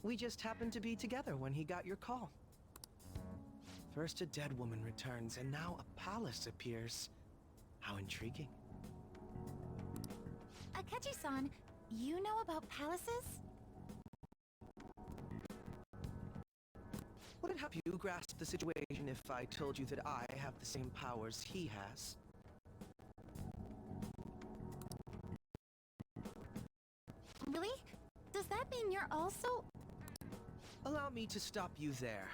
We just happened to be together when he got your call. First a dead woman returns, and now a palace appears. How intriguing. Akechi-san, you know about palaces? Would it help you grasp the situation if I told you that I have the same powers he has? Really? Does that mean you're also... Allow me to stop you there.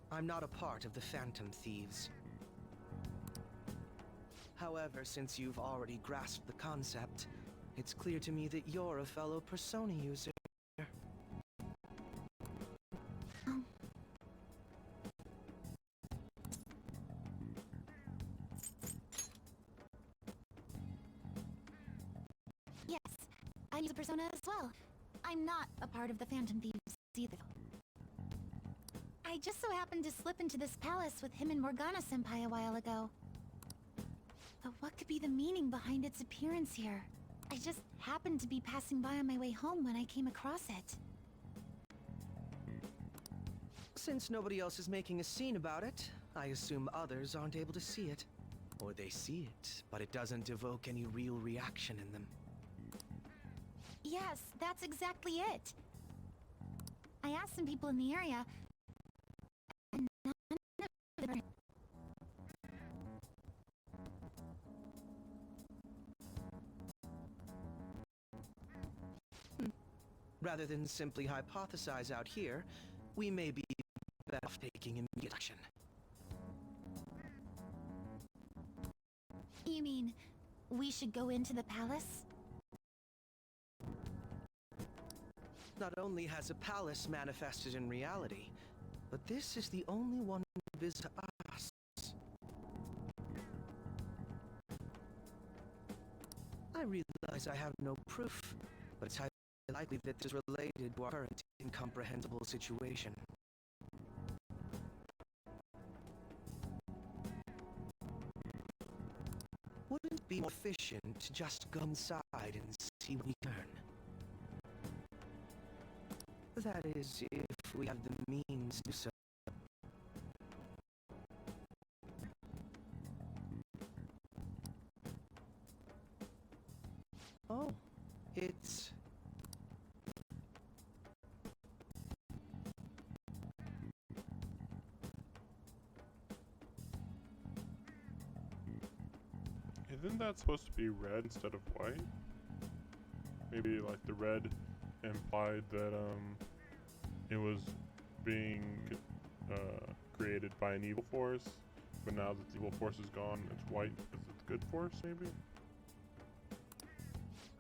I'm not a part of the Phantom Thieves. However, since you've already grasped the concept, it's clear to me that you're a fellow Persona user. Yes, I use a Persona as well. I'm not a part of the Phantom Thieves either. I just so happened to slip into this palace with him and Morgana-senpai a while ago. But what could be the meaning behind its appearance here? I just happened to be passing by on my way home when I came across it. Since nobody else is making a scene about it, I assume others aren't able to see it. Or they see it, but it doesn't evoke any real reaction in them. Yes, that's exactly it. I asked some people in the area, and none of them... Rather than simply hypothesize out here, we may be better off taking immediate action. You mean, we should go into the palace? Not only has a palace manifested in reality, but this is the only one visible to us. I realize I have no proof, but it's highly likely that it is related to our current incomprehensible situation. Wouldn't it be more efficient to just go inside and see what we learn? That is, if we have the means to do so. Oh, it's... Isn't that supposed to be red instead of white? Maybe like the red implied that it was being created by an evil force, but now that the evil force is gone, it's white because it's good force, maybe?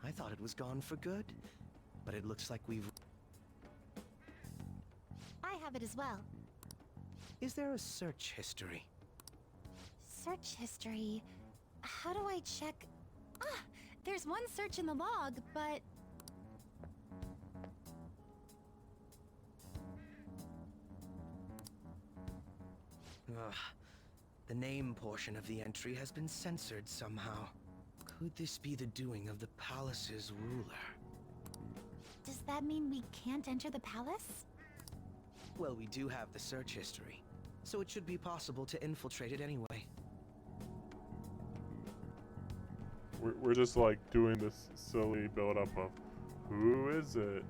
I thought it was gone for good, but it looks like we've... I have it as well. Is there a search history? Search history... How do I check... Ah! There's one search in the log, but... Ugh. The name portion of the entry has been censored somehow. Could this be the doing of the palace's ruler? Does that mean we can't enter the palace? Well, we do have the search history, so it should be possible to infiltrate it anyway. We're just like doing this silly build up of who is it?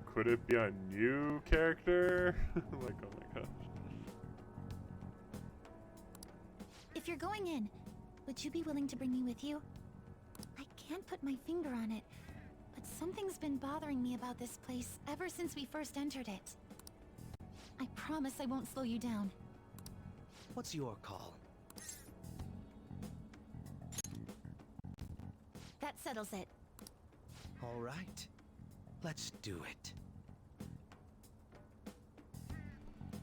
Could it be a new character? Like, oh my gosh. if you're going in, would you be willing to bring me with you? I can't put my finger on it, but something's been bothering me about this place ever since we first entered it. I promise I won't slow you down. What's your call? That settles it. All right. Let's do it.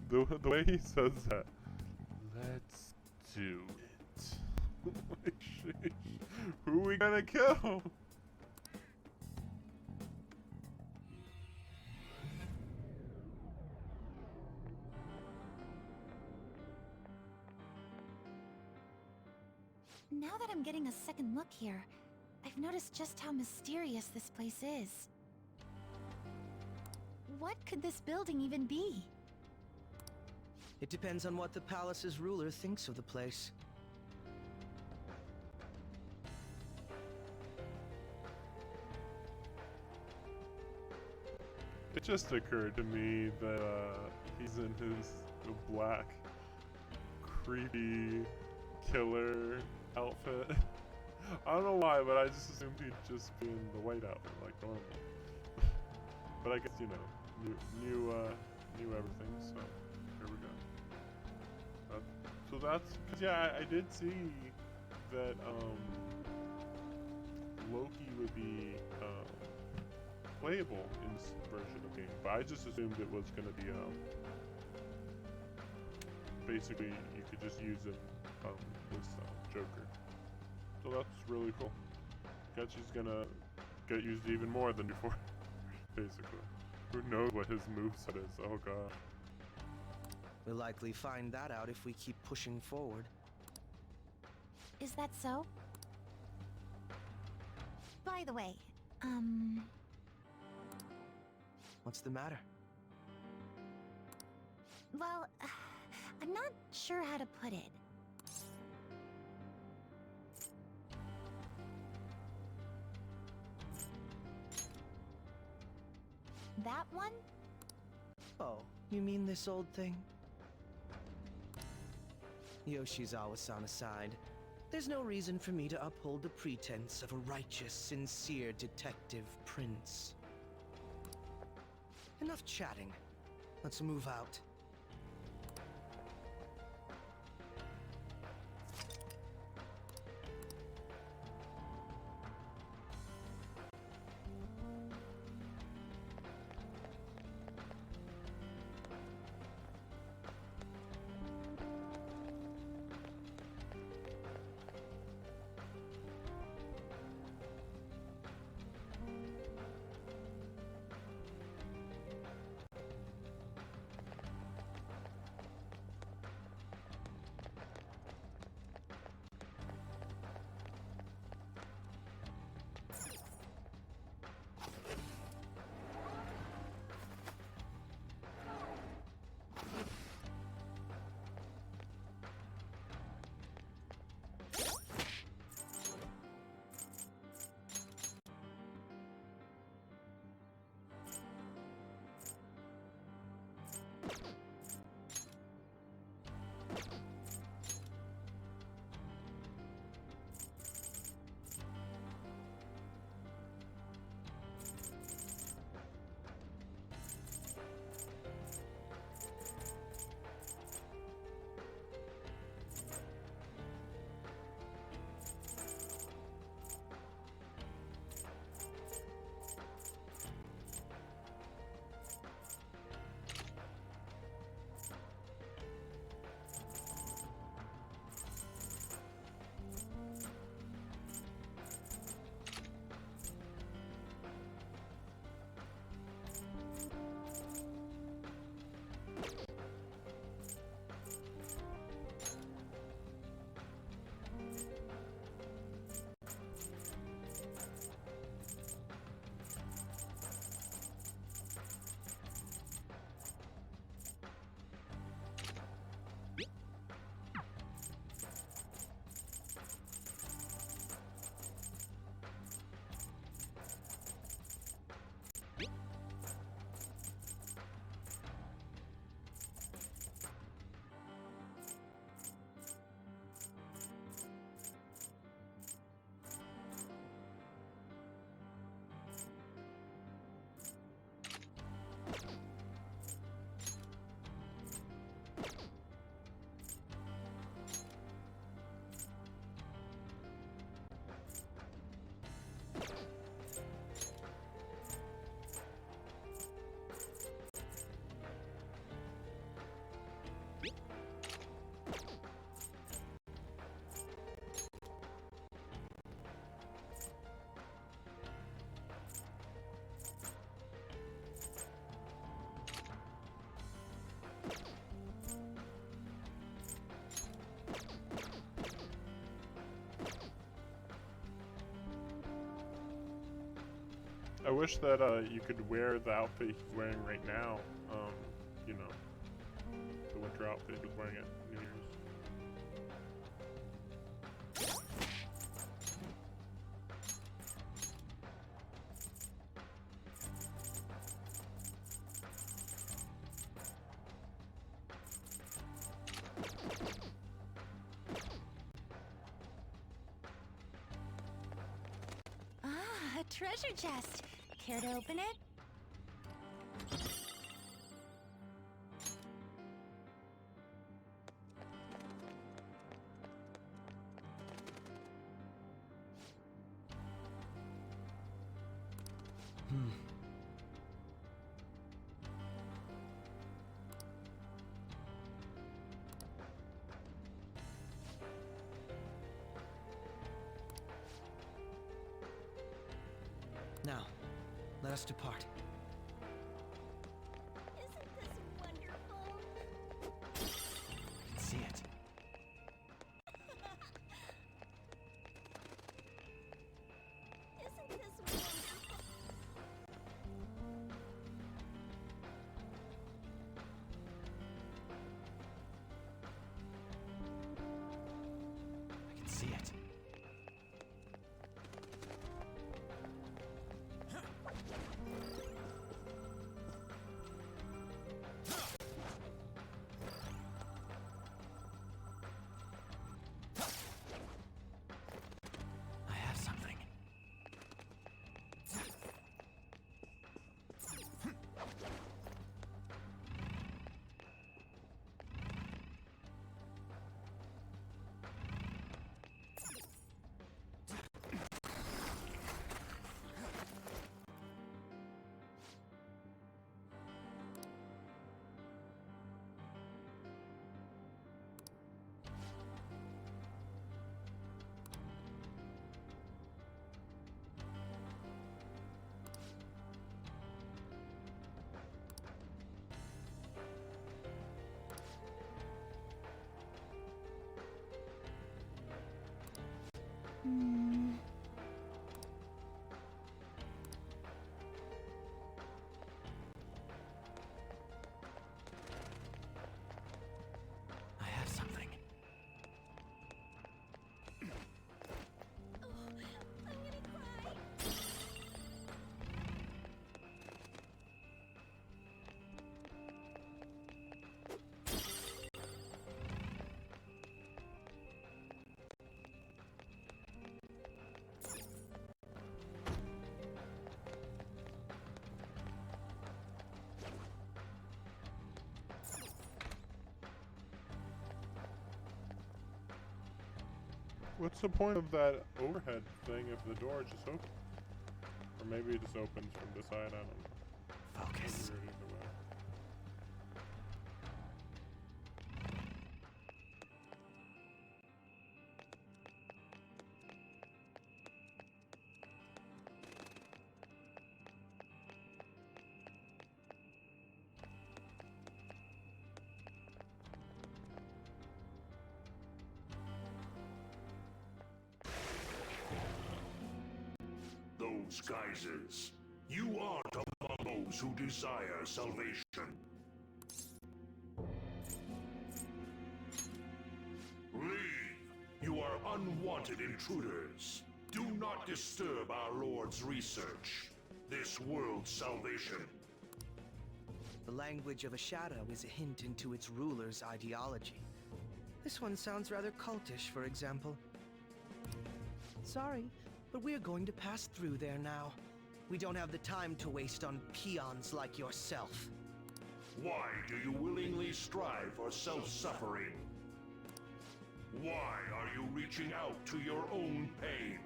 The way he says that, let's do it. Like, shit. Who are we gonna kill? Now that I'm getting a second look here, I've noticed just how mysterious this place is. What could this building even be? It depends on what the palace's ruler thinks of the place. It just occurred to me that he's in his black, creepy killer outfit. I don't know why, but I just assumed he'd just be in the white outfit like normal. But I guess, you know, new everything, so here we go. So that's, cause yeah, I did see that Loki would be playable in this version of the game, but I just assumed it was gonna be basically you could just use it with Joker. So that's really cool. Guess he's gonna get used even more than before, basically. Who knows what his moveset is? Oh god. We'll likely find that out if we keep pushing forward. Is that so? By the way, What's the matter? well, I'm not sure how to put it. That one? Oh, you mean this old thing? Yoshizawa-san aside, there's no reason for me to uphold the pretense of a righteous, sincere detective prince. Enough chatting. Let's move out. I wish that you could wear the outfit he's wearing right now. You know, the winter outfit he was wearing at New Year's. Ah, a treasure chest. Care to open it? Now, let us depart. Isn't this wonderful? I can see it. Isn't this wonderful? I can see it. I have something. I have something. I'm gonna cry. What's the point of that overhead thing if the door is just open? Or maybe it just opens from this side, I don't know. Focus. Maybe either way. Those geysers. You aren't among those who desire salvation. Leave. You are unwanted intruders. Do not disturb our Lord's research. This world's salvation. The language of a shadow is a hint into its ruler's ideology. This one sounds rather cultish, for example. Sorry, but we're going to pass through there now. We don't have the time to waste on peons like yourself. Why do you willingly strive for self-suffering? Why are you reaching out to your own pain?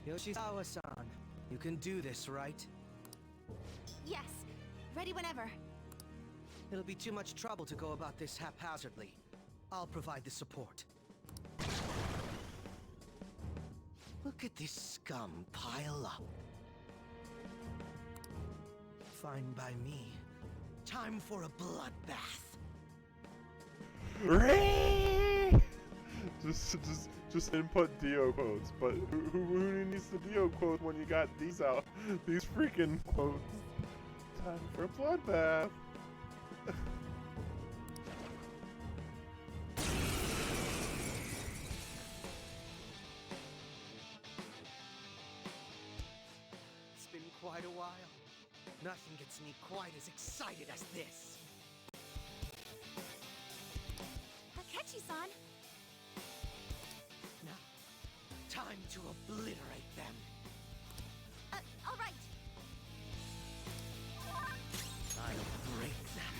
Yoshizawa-san, you can do this, right? Yes. Ready whenever. It'll be too much trouble to go about this haphazardly. I'll provide the support. Look at this scum pile up. Fine by me. Time for a bloodbath. Just input Dio quotes, but who needs the Dio quote when you got these out? These freaking quotes. Time for a bloodbath. It's been quite a while. Nothing gets me quite as excited as this. Akechi-san! Now, time to obliterate them. All right. I'll break them.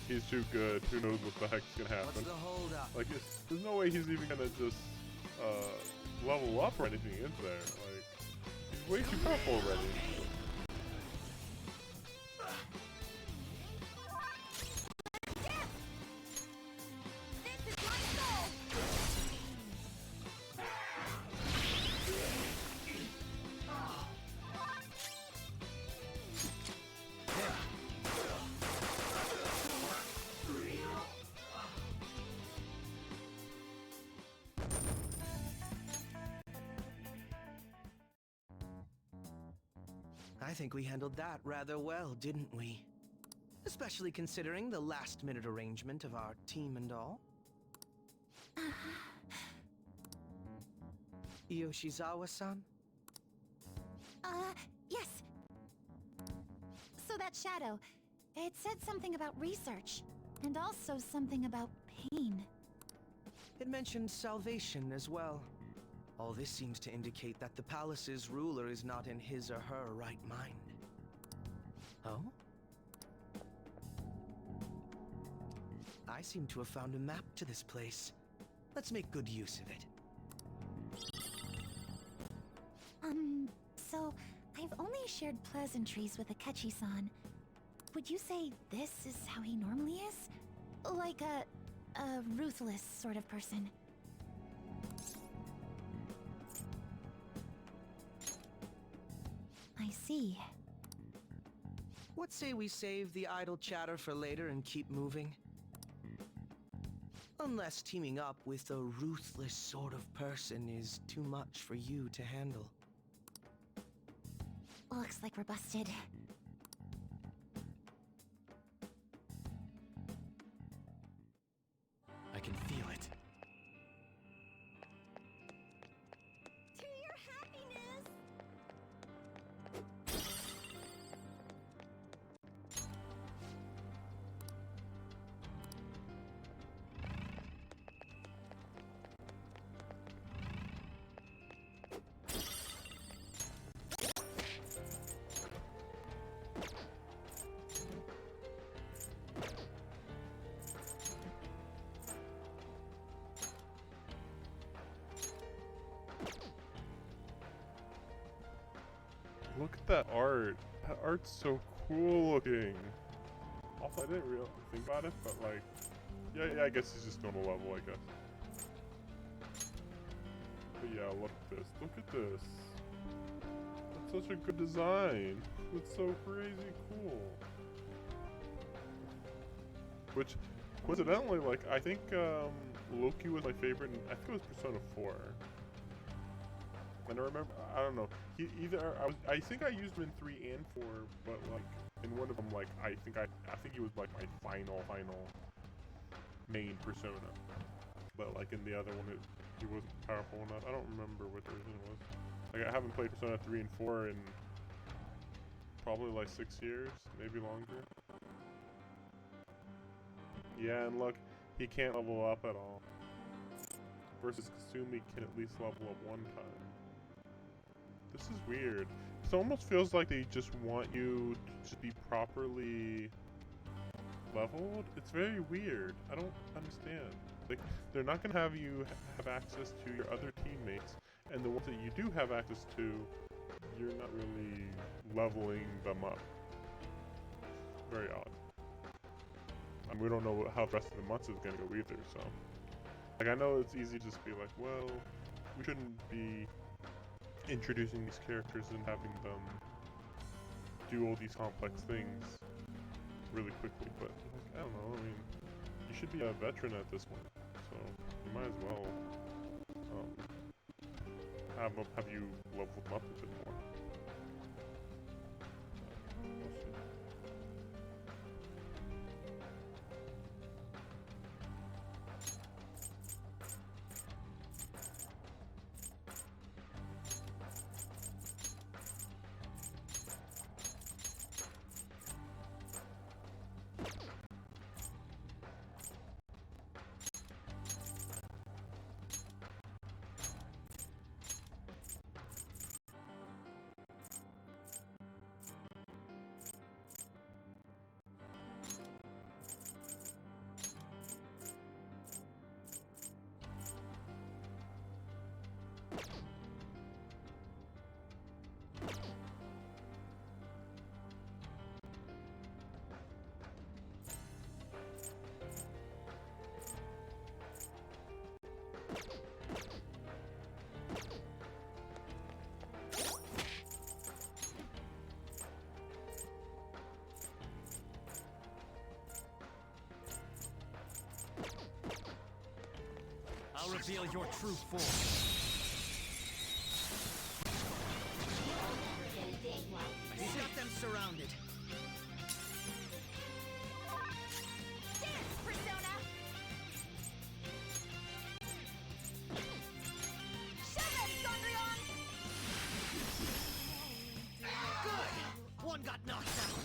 He's too good. Who knows what the heck's gonna happen? What's the holdup? Like, there's no way he's even gonna just level up or anything in there. Like, he's way too powerful already. I think we handled that rather well, didn't we? Especially considering the last-minute arrangement of our team and all. Yoshizawa-san? Yes. So that shadow, it said something about research, and also something about pain. It mentioned salvation as well. All this seems to indicate that the palace's ruler is not in his or her right mind. Oh? I seem to have found a map to this place. Let's make good use of it. So I've only shared pleasantries with Akechi-san. Would you say this is how he normally is? Like a ruthless sort of person? I see. What say we save the idle chatter for later and keep moving? Unless teaming up with a ruthless sort of person is too much for you to handle. Looks like we're busted. I can feel it. To your happiness! Look at that art. That art's so cool looking. Also, I didn't really think about it, but like, yeah, I guess he's just doing a level, I guess. But yeah, look at this. Look at this. That's such a good design. It's so crazy cool. Which, coincidentally, like, I think Loki was my favorite, and I think it was Persona 4. And I don't know. I think I used him in 3 and 4, but like in one of them, like I think he was like my final main Persona. But like in the other one, he wasn't powerful enough. I don't remember what version it was. Like I haven't played Persona 3 and 4 in probably like 6 years, maybe longer. Yeah, and look, he can't level up at all. Versus Kasumi can at least level up one time. This is weird. It almost feels like they just want you to be properly leveled. It's very weird. I don't understand. Like, they're not gonna have you have access to your other teammates, and the ones that you do have access to, you're not really leveling them up. Very odd. And we don't know how the rest of the months is gonna go either, so. Like, I know it's easy to just be like, well, we shouldn't be introducing these characters and having them do all these complex things. really quickly, but like, I don't know. I mean, you should be a veteran at this point, so you might as well have you leveled up a bit more. We'll see. I'll reveal your true form. We've got them surrounded. Dance, Persona! Shove it, Sondrion! Good! One got knocked out.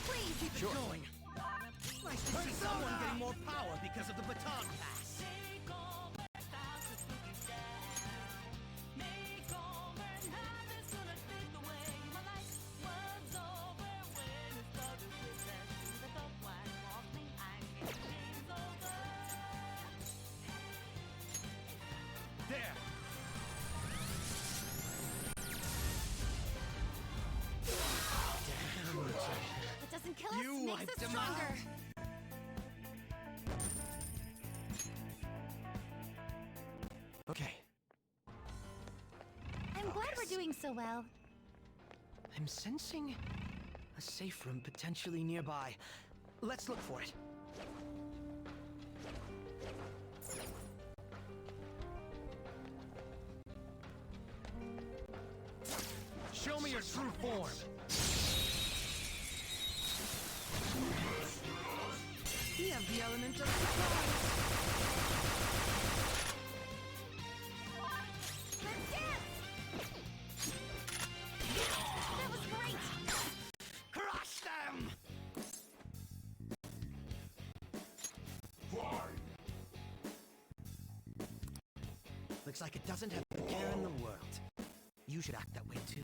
Please Keep it going. Nice to see someone getting more power because of the baton pass. There! Damn it. What doesn't kill us You makes wiped us them stronger. out. Okay, I'm glad we're doing so well. I'm sensing a safe room potentially nearby. Let's look for it. show me your true form. We have the element of surprise. That was great! Crush them! Looks like it doesn't have the care in the world. You should act that way too.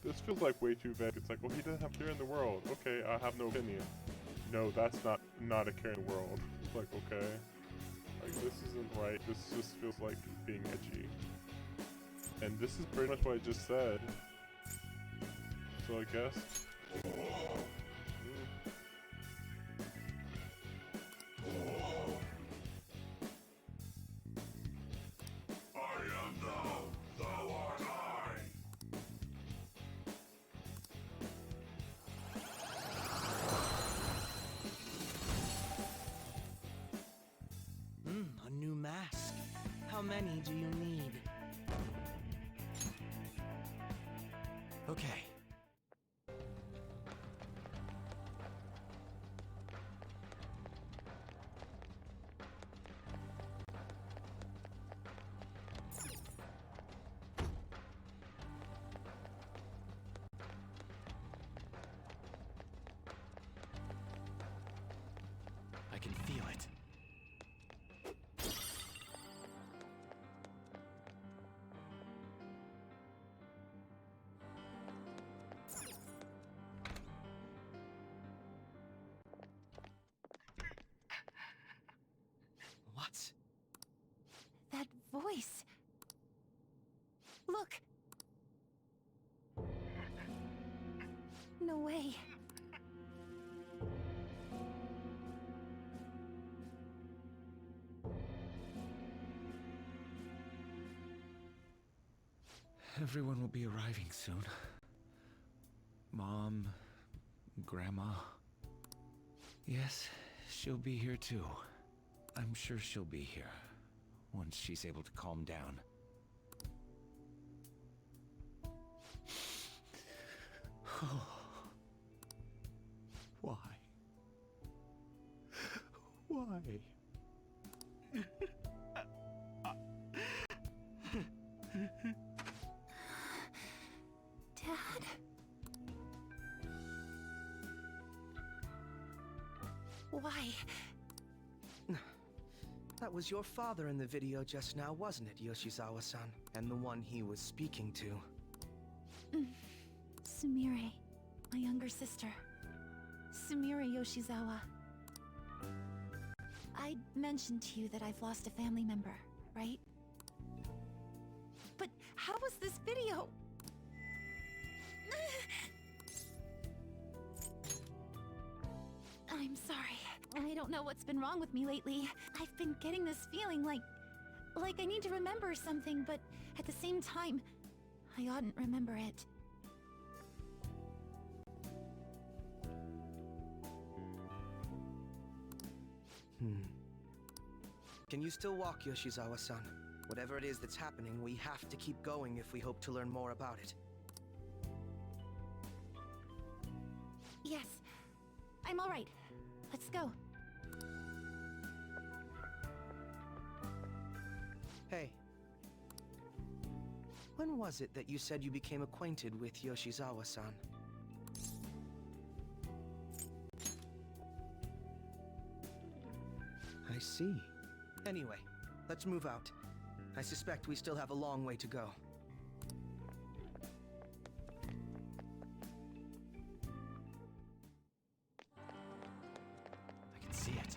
This feels like way too vague. It's like, well, he doesn't have care in the world. Okay, I have no opinion. No, that's not a care in the world. It's like, okay, like this isn't right. This just feels like being edgy. And this is pretty much what I just said. So I guess. I am thou, thou art I. A new mask. How many do you need? Okay. No way. Everyone will be arriving soon. Mom, Grandma. Yes, she'll be here too. I'm sure she'll be here once she's able to calm down. Why? Why? Dad? Why? That was your father in the video just now, wasn't it, Yoshizawa-san? And the one he was speaking to. Sumire, my younger sister. Sumire Yoshizawa. I mentioned to you that I've lost a family member, right? But how was this video? I'm sorry. I don't know what's been wrong with me lately. I've been getting this feeling like I need to remember something, but at the same time, I oughtn't remember it. Can you still walk, Yoshizawa-san? Whatever it is that's happening, we have to keep going if we hope to learn more about it. Yes, I'm all right. Let's go. Hey. When was it that you said you became acquainted with Yoshizawa-san? I see. Anyway, let's move out. I suspect we still have a long way to go. I can see it.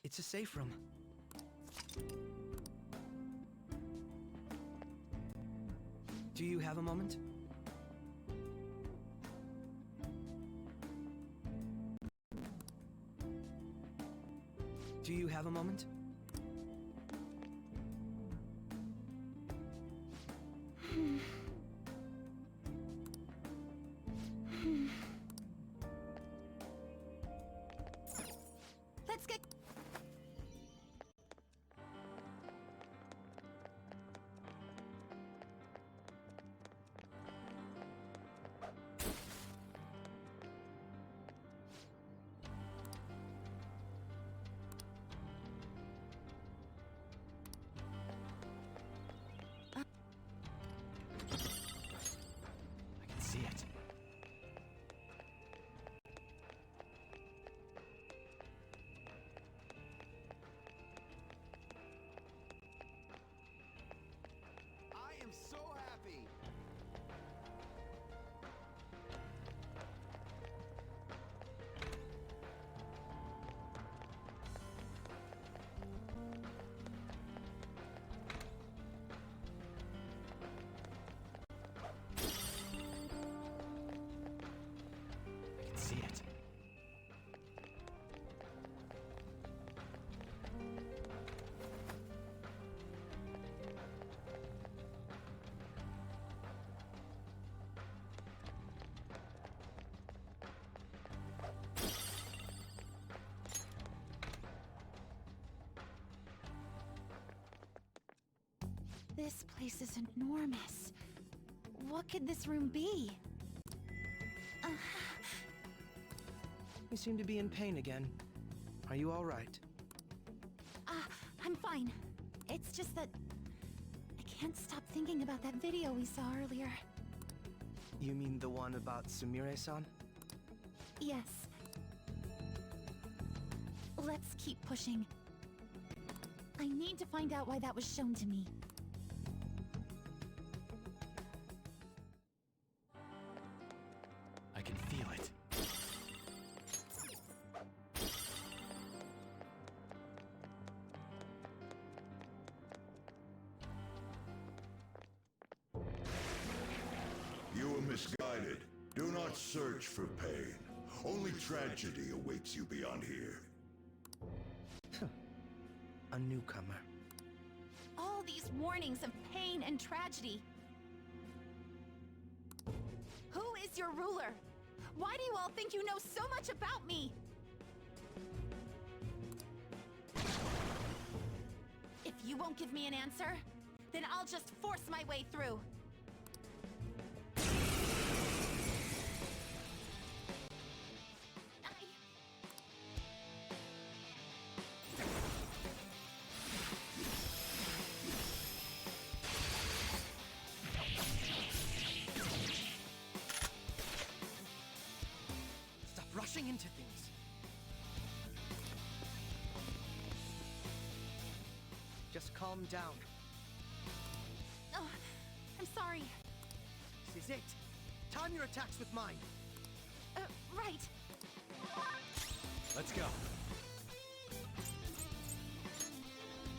It's a safe room. Do you have a moment? Do you have a moment? Let's get... I can see it. I am so happy! I can see it. This place is enormous. What could this room be? You seem to be in pain again. Are you all right? I'm fine. It's just that I can't stop thinking about that video we saw earlier. You mean the one about Sumire-san? Yes. Let's keep pushing. I need to find out why that was shown to me. not search for pain. Only tragedy awaits you beyond here. A newcomer. All these warnings of pain and tragedy. Who is your ruler? Why do you all think you know so much about me? If you won't give me an answer, then I'll just force my way through. Stop rushing into things. Just calm down. Oh, I'm sorry. This is it. Time your attacks with mine. Right. Let's go.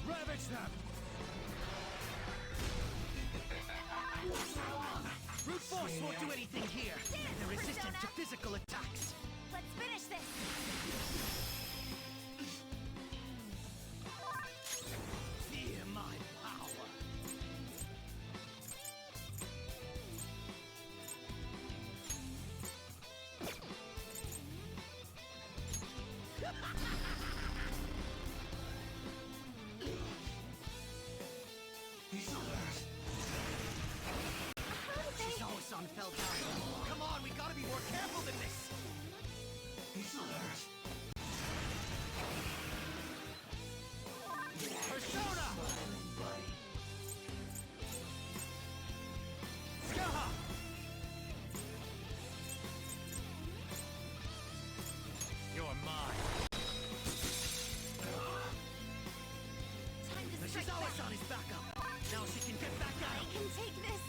Ravage them! Brute force won't do anything here. They're resistant to Persona. physical attacks. Let's finish this. Fear my power. Shizawa-san fell down. Come on, we gotta be more careful than this. Persona! Skaha! You're mine. Time to strike Shizawa-san is back up. Now she can get back I out. can take this.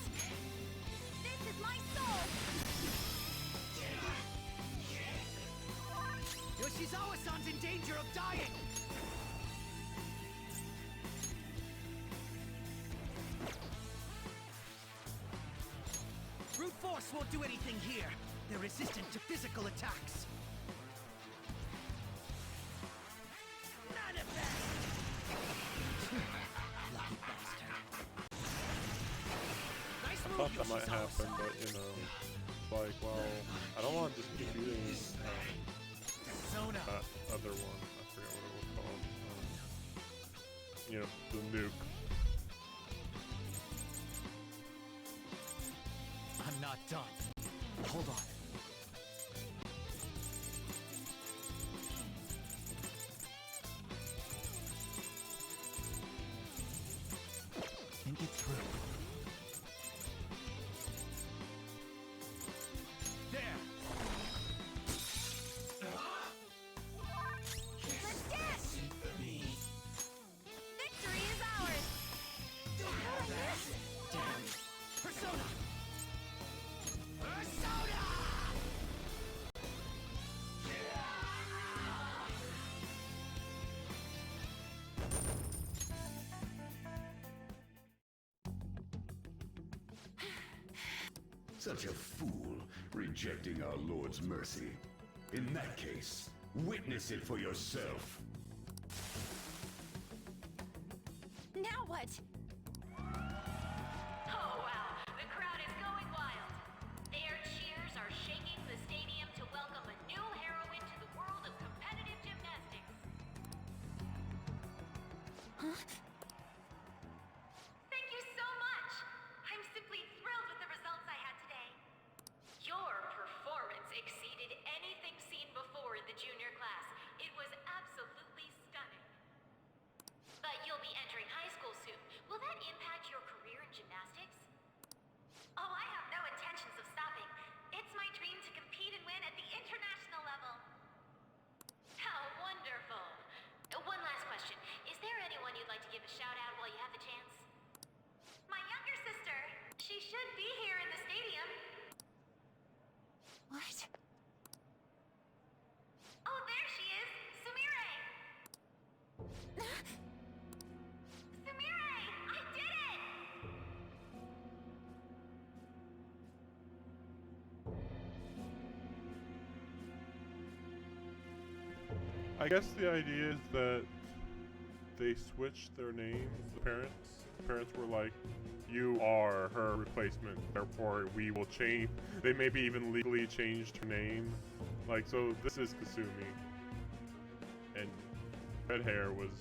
This is my soul. Yoshizawa-san's in danger of dying. Brute force won't do anything here. They're resistant to physical attacks. Manifest! Lucky bastard. Nice I move, thought that might Yoshizawa-san. happen, but you know, it's like, well, I don't want to just keep shooting Sona. that other one. I forget what it was called. You know, the nuke. I'm not done. Hold on. Think it through. There! Victory is ours. Damn. Persona! Persona! Such a fool, rejecting our Lord's mercy. In that case, witness it for yourself. Now what? Oh wow, the crowd is going wild. Their cheers are shaking the stadium to welcome a new heroine to the world of competitive gymnastics. Huh? Thank you so much! I'm simply thrilled with the results I had today. Your performance exceeded anything seen before in the junior class. It was absolutely stunning. But you'll be entering high school soon. Will that impact your career in gymnastics? Oh, I have no intentions of stopping. It's my dream to compete and win at the international level. How wonderful. One last question. Is there anyone you'd like to give I guess the idea is that they switched their names, the parents. The parents were like, you are her replacement, therefore we will change. They maybe even legally changed her name. Like, so this is Kasumi. And red hair was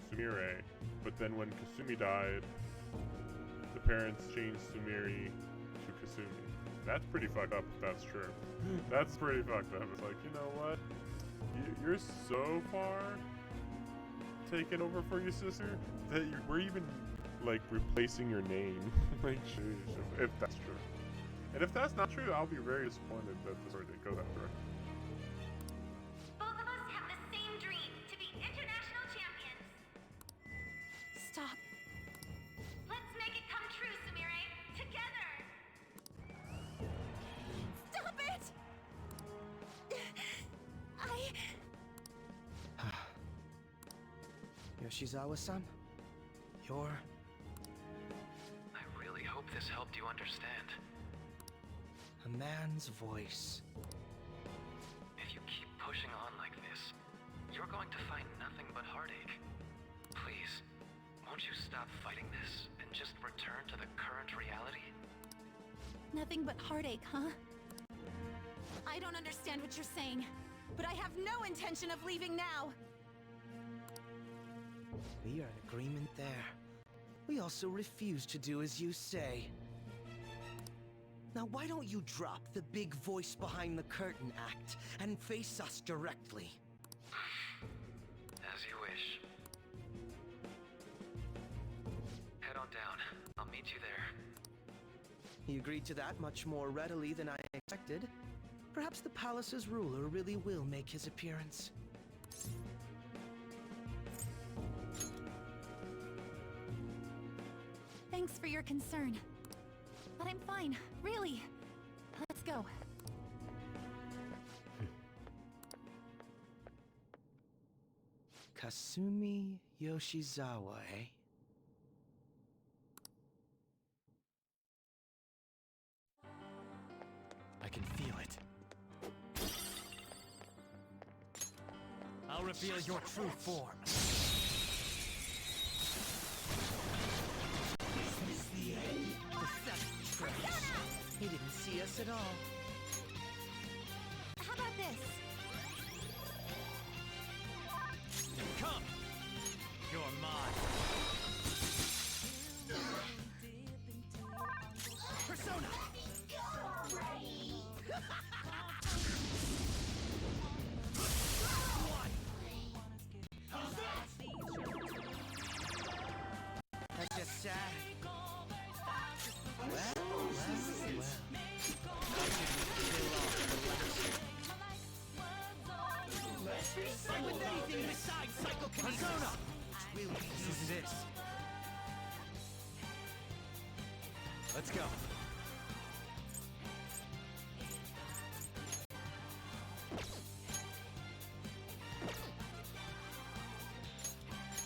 Sumire. But then when Kasumi died, the parents changed Sumire to Kasumi. That's pretty fucked up if that's true. That's pretty fucked up. It's like, you know what? You're so far taken over for your sister that we're even like replacing your name. Like, if that's true. And if that's not true, I'll be very disappointed that the story didn't go that direction. Both of us have the same dream, to be international champions. Stop. Let's make it come true, Sumire. Together! Stop it! Yoshizawa-san? You're... I really hope this helped you understand. a man's voice. If you keep pushing on like this, you're going to find nothing but heartache. Please, won't you stop fighting this and just return to the current reality? Nothing but heartache, huh? I don't understand what you're saying, but I have no intention of leaving now. We are in agreement there. We also refuse to do as you say. Now why don't you drop the big voice behind the curtain act and face us directly? As you wish. Head on down. I'll meet you there. He agreed to that much more readily than I expected. Perhaps the palace's ruler really will make his appearance. Thanks for your concern. But I'm fine, really. Let's go. Kasumi Yoshizawa, eh? I can feel it. I'll reveal your true form. This is the end. Pathetic trash. He didn't see us at all. How about this? Come! You're mine. Persona! That's just sad. Well. Why should we kill off the legacy? Fight with anything besides psychokinesis! Persona! Will we use this? Let's go.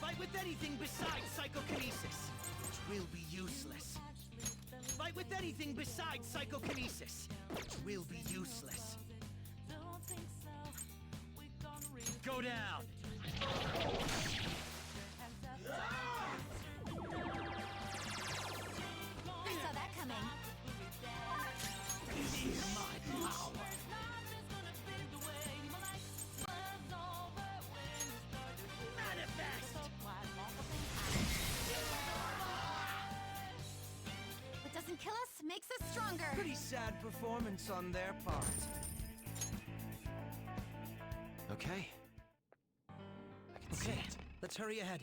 Fight with anything besides psychokinesis! Which will be useless. Fight with anything besides psychokinesis! Which will be useless. Go down! I saw that coming. What doesn't kill us makes us stronger. Pretty sad performance on their part. Okay. I can see it. Let's hurry ahead.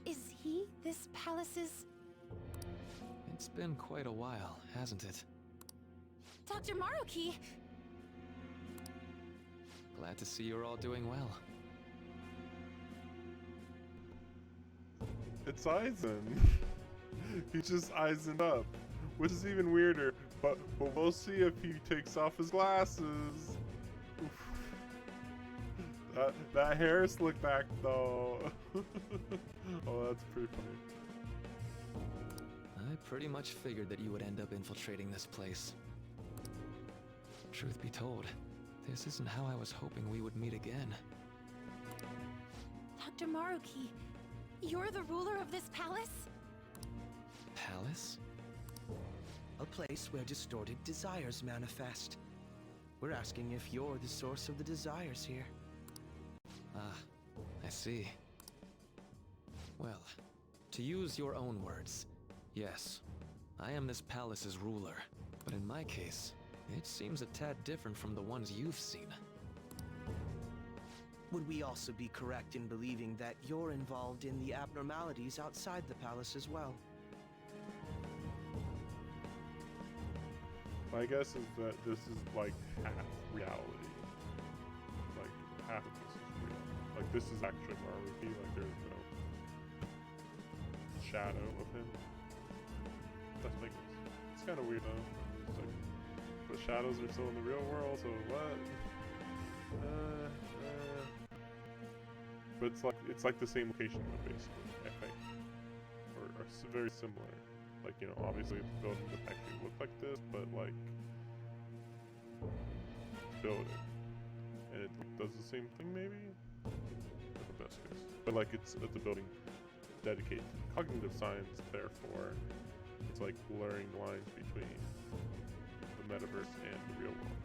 Is he this palace's... It's been quite a while, hasn't it? Dr. Maruki? Glad to see you're all doing well. It's Aizen. He's just Aizen up, which is even weirder. But we'll see if he takes off his glasses. Oof. That hair slick back though. Oh, that's pretty funny. I pretty much figured that you would end up infiltrating this place. Truth be told, this isn't how I was hoping we would meet again. Dr. Maruki, you're the ruler of this palace? Palace? A place where distorted desires manifest. We're asking if you're the source of the desires here. Ah, I see. Well, to use your own words, yes, I am this palace's ruler. But in my case, it seems a tad different from the ones you've seen. Would we also be correct in believing that you're involved in the abnormalities outside the palace as well? My guess is that this is like half reality. Like half of this is real. Like this is actually Maruki. Like there's no shadow of him. That's my guess. It's kind of weird though. It's like, but shadows are still in the real world. So what? But it's like the same location though, basically. I think, or very similar. Like, you know, obviously the building doesn't actually look like this, but like it's building, and it does the same thing maybe. At the best case, but like it's a building dedicated to cognitive science. Therefore, it's like blurring the lines between the metaverse and the real world.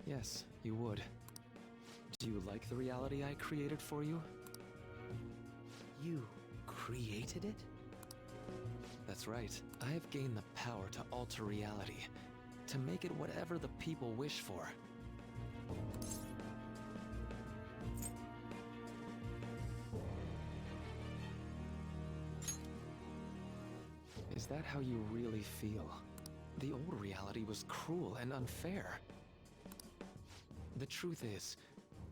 Yes, you would. Do you like the reality I created for you? You created it? That's right. I have gained the power to alter reality, to make it whatever the people wish for. Is that how you really feel? The old reality was cruel and unfair. The truth is,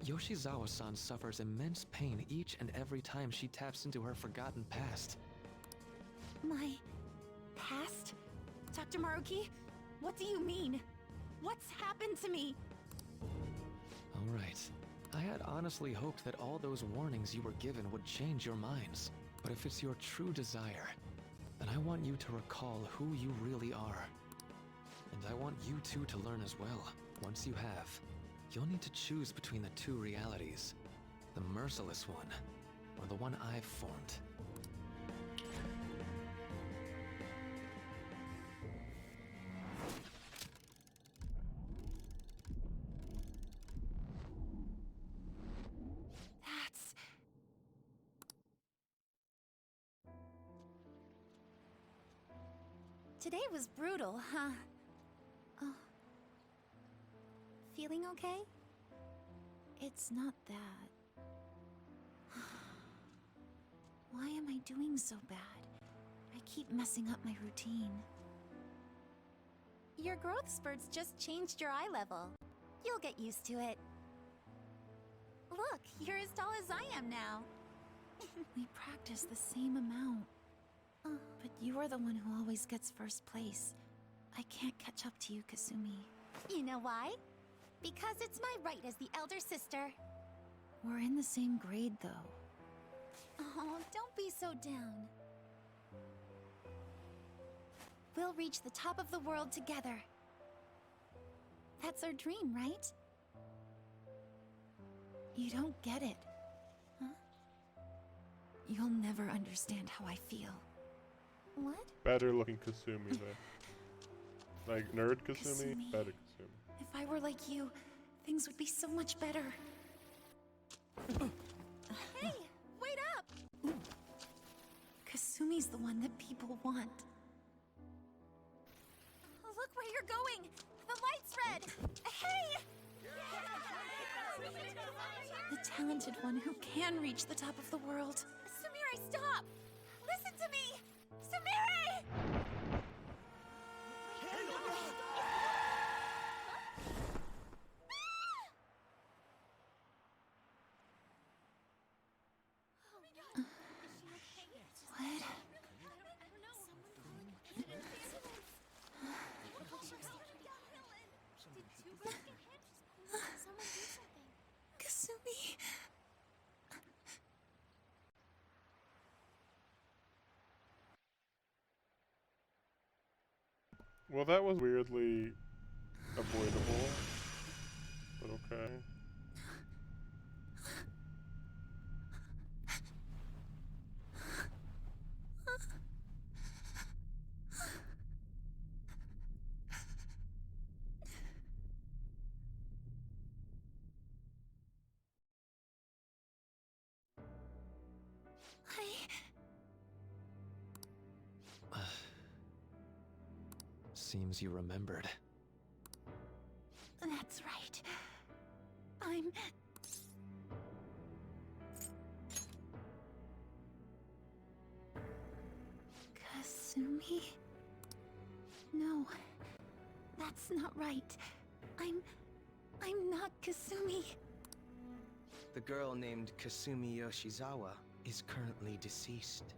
Yoshizawa-san suffers immense pain each and every time she taps into her forgotten past. My past? Dr. Maruki, what do you mean? What's happened to me? Alright. I had honestly hoped that all those warnings you were given would change your minds. But if it's your true desire, then I want you to recall who you really are. And I want you two to learn as well. Once you have, you'll need to choose between the two realities. The merciless one, or the one I've formed. That's... Today was brutal, huh? Oh. Feeling okay? It's not that. Why am I doing so bad? I keep messing up my routine. Your growth spurts just changed your eye level. You'll get used to it. Look, you're as tall as I am now. We practice the same amount. But you are the one who always gets first place. I can't catch up to you, Kasumi. You know why? Because it's my right as the elder sister. We're in the same grade, though. Oh, don't be so down. We'll reach the top of the world together. That's our dream, right? You don't get it, huh? You'll never understand how I feel. What? Better looking Kasumi there. Like nerd Kasumi, better Kasumi. If I were like you, things would be so much better. Hey, wait up! Kasumi's the one that people want. Look where you're going! The light's red! Hey! The talented one who can reach the top of the world. Sumire, stop! Listen to me! Sumire! Well, that was weirdly avoidable, but okay. Seems you remembered. That's right. I'm... Kasumi? No, that's not right. I'm not Kasumi. The girl named Kasumi Yoshizawa is currently deceased.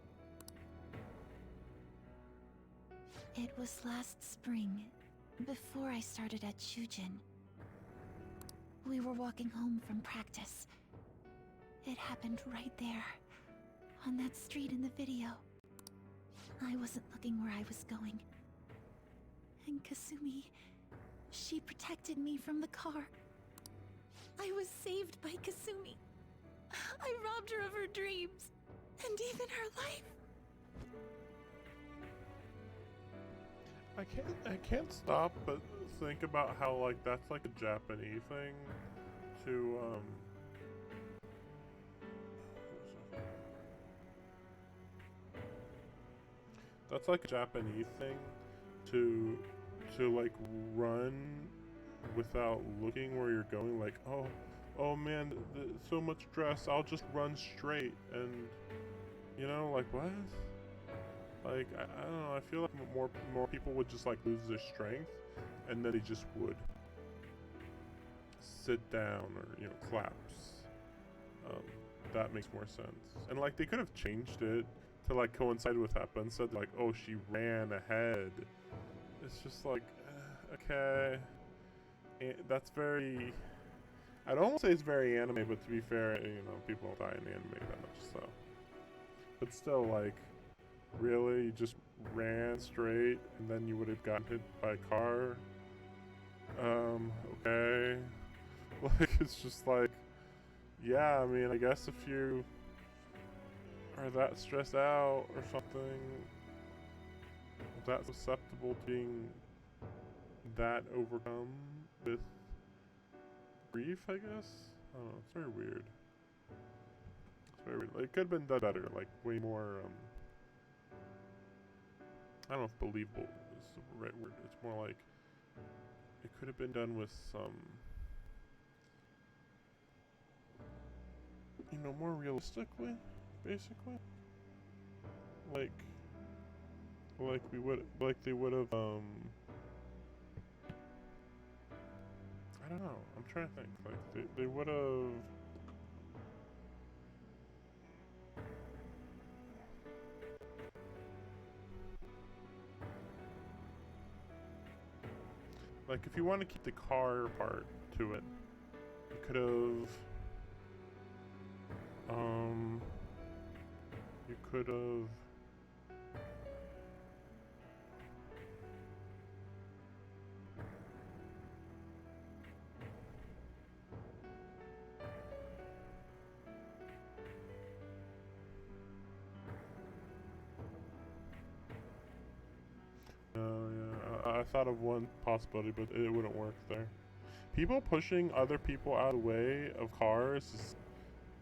It was last spring, before I started at Shujin. We were walking home from practice. It happened right there, on that street in the video. I wasn't looking where I was going. And Kasumi, she protected me from the car. I was saved by Kasumi. I robbed her of her dreams, and even her life. I can't stop but think about how like that's like a Japanese thing to that's like a Japanese thing to like run without looking where you're going, like oh man, so much stress, I'll just run straight, and you know, like what? Like, I don't know, I feel like more people would just like lose their strength, and then they just would sit down or, you know, collapse. That makes more sense. And like, they could have changed it to like coincide with that, but instead like, oh, she ran ahead. It's just like, okay. And that's very, I don't want to say it's very anime, but to be fair, you know, people don't die in anime that much, so. But still, like, really? You just ran straight and then you would have gotten hit by a car? Okay. Like, it's just like, yeah, I mean, I guess if you are that stressed out or something, that susceptible to being that overcome with grief, I guess? I don't know, it's very weird. It's very weird. Like, it could have been done better, like, way more, I don't know if believable is the right word. It's more like it could have been done with some, you know, more realistically, basically. Like we would, like they would have, I don't know. I'm trying to think. Like they would have. Like, if you want to keep the car part to it, you could have, you could have, I thought of one possibility, but it wouldn't work there. People pushing other people out of the way of cars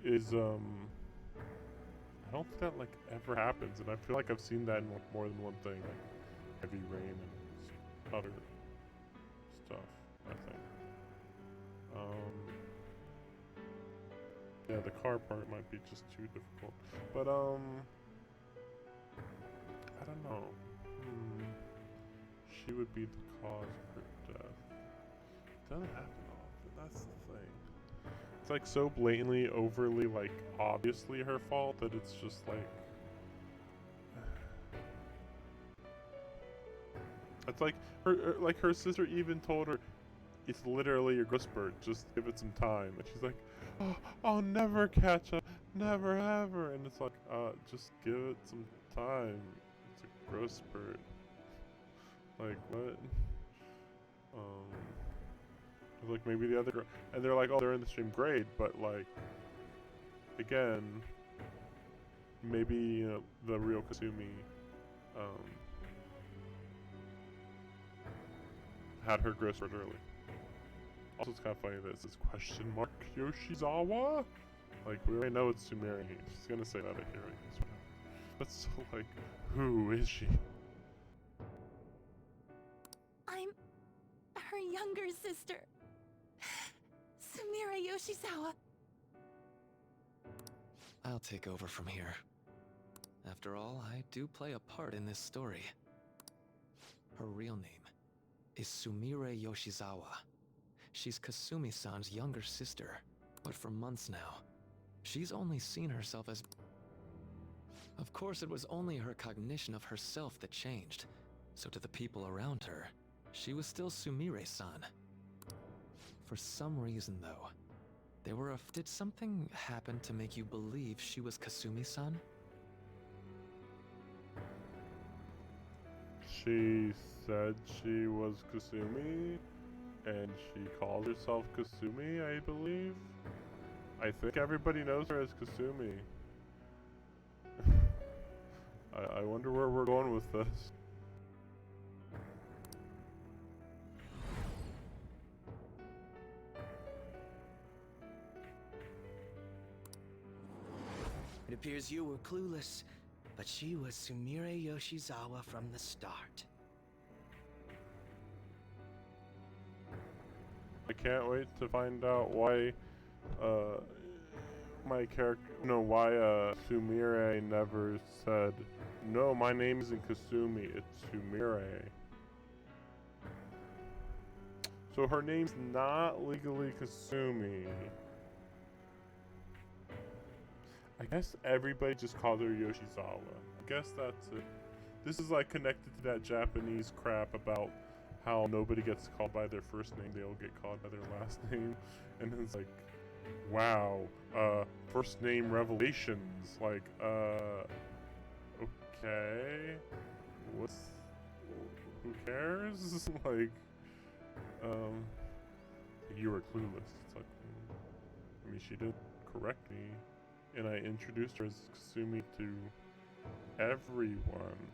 is I don't think that like ever happens, and I feel like I've seen that in like more than one thing, like heavy rain and other stuff, I think. Yeah, the car part might be just too difficult, but I don't know. She would be the cause of her death. It doesn't happen often, that's the thing. It's like so blatantly, overly, like, obviously her fault that it's just like... It's like, her sister even told her, it's literally a growth spurt, just give it some time. And she's like, oh, I'll never catch up, never ever. And it's like, just give it some time. It's a growth spurt. Like, what? Like, maybe the other girl, and they're like, oh, they're in the same grade, but like, again, maybe, you know, the real Kasumi, had her growth spurt early. Also, it's kind of funny that it says question mark Yoshizawa? Like, we already know it's Sumire. She's gonna say that here, I guess. But still, like, who is she? I'm her younger sister, Sumire Yoshizawa. I'll take over from here. After all, I do play a part in this story. Her real name is Sumire Yoshizawa. She's Kasumi-san's younger sister, but for months now, she's only seen herself as... Of course, it was only her cognition of herself that changed, so to the people around her, she was still Sumire-san. For some reason, though, did something happen to make you believe she was Kasumi-san? She said she was Kasumi, and she called herself Kasumi, I believe. I think everybody knows her as Kasumi. I wonder where we're going with this. It appears you were clueless, but she was Sumire Yoshizawa from the start. I can't wait to find out why, why Sumire never said, no, my name isn't Kasumi, it's Sumire. So her name's not legally Kasumi. I guess everybody just called her Yoshizawa. I guess that's it. This is like connected to that Japanese crap about how nobody gets called by their first name, they all get called by their last name. And then it's like, wow, first name revelations. Like, okay. Who cares? Like, you were clueless. It's like, I mean, she did correct me. And I introduced her as Kasumi to everyone.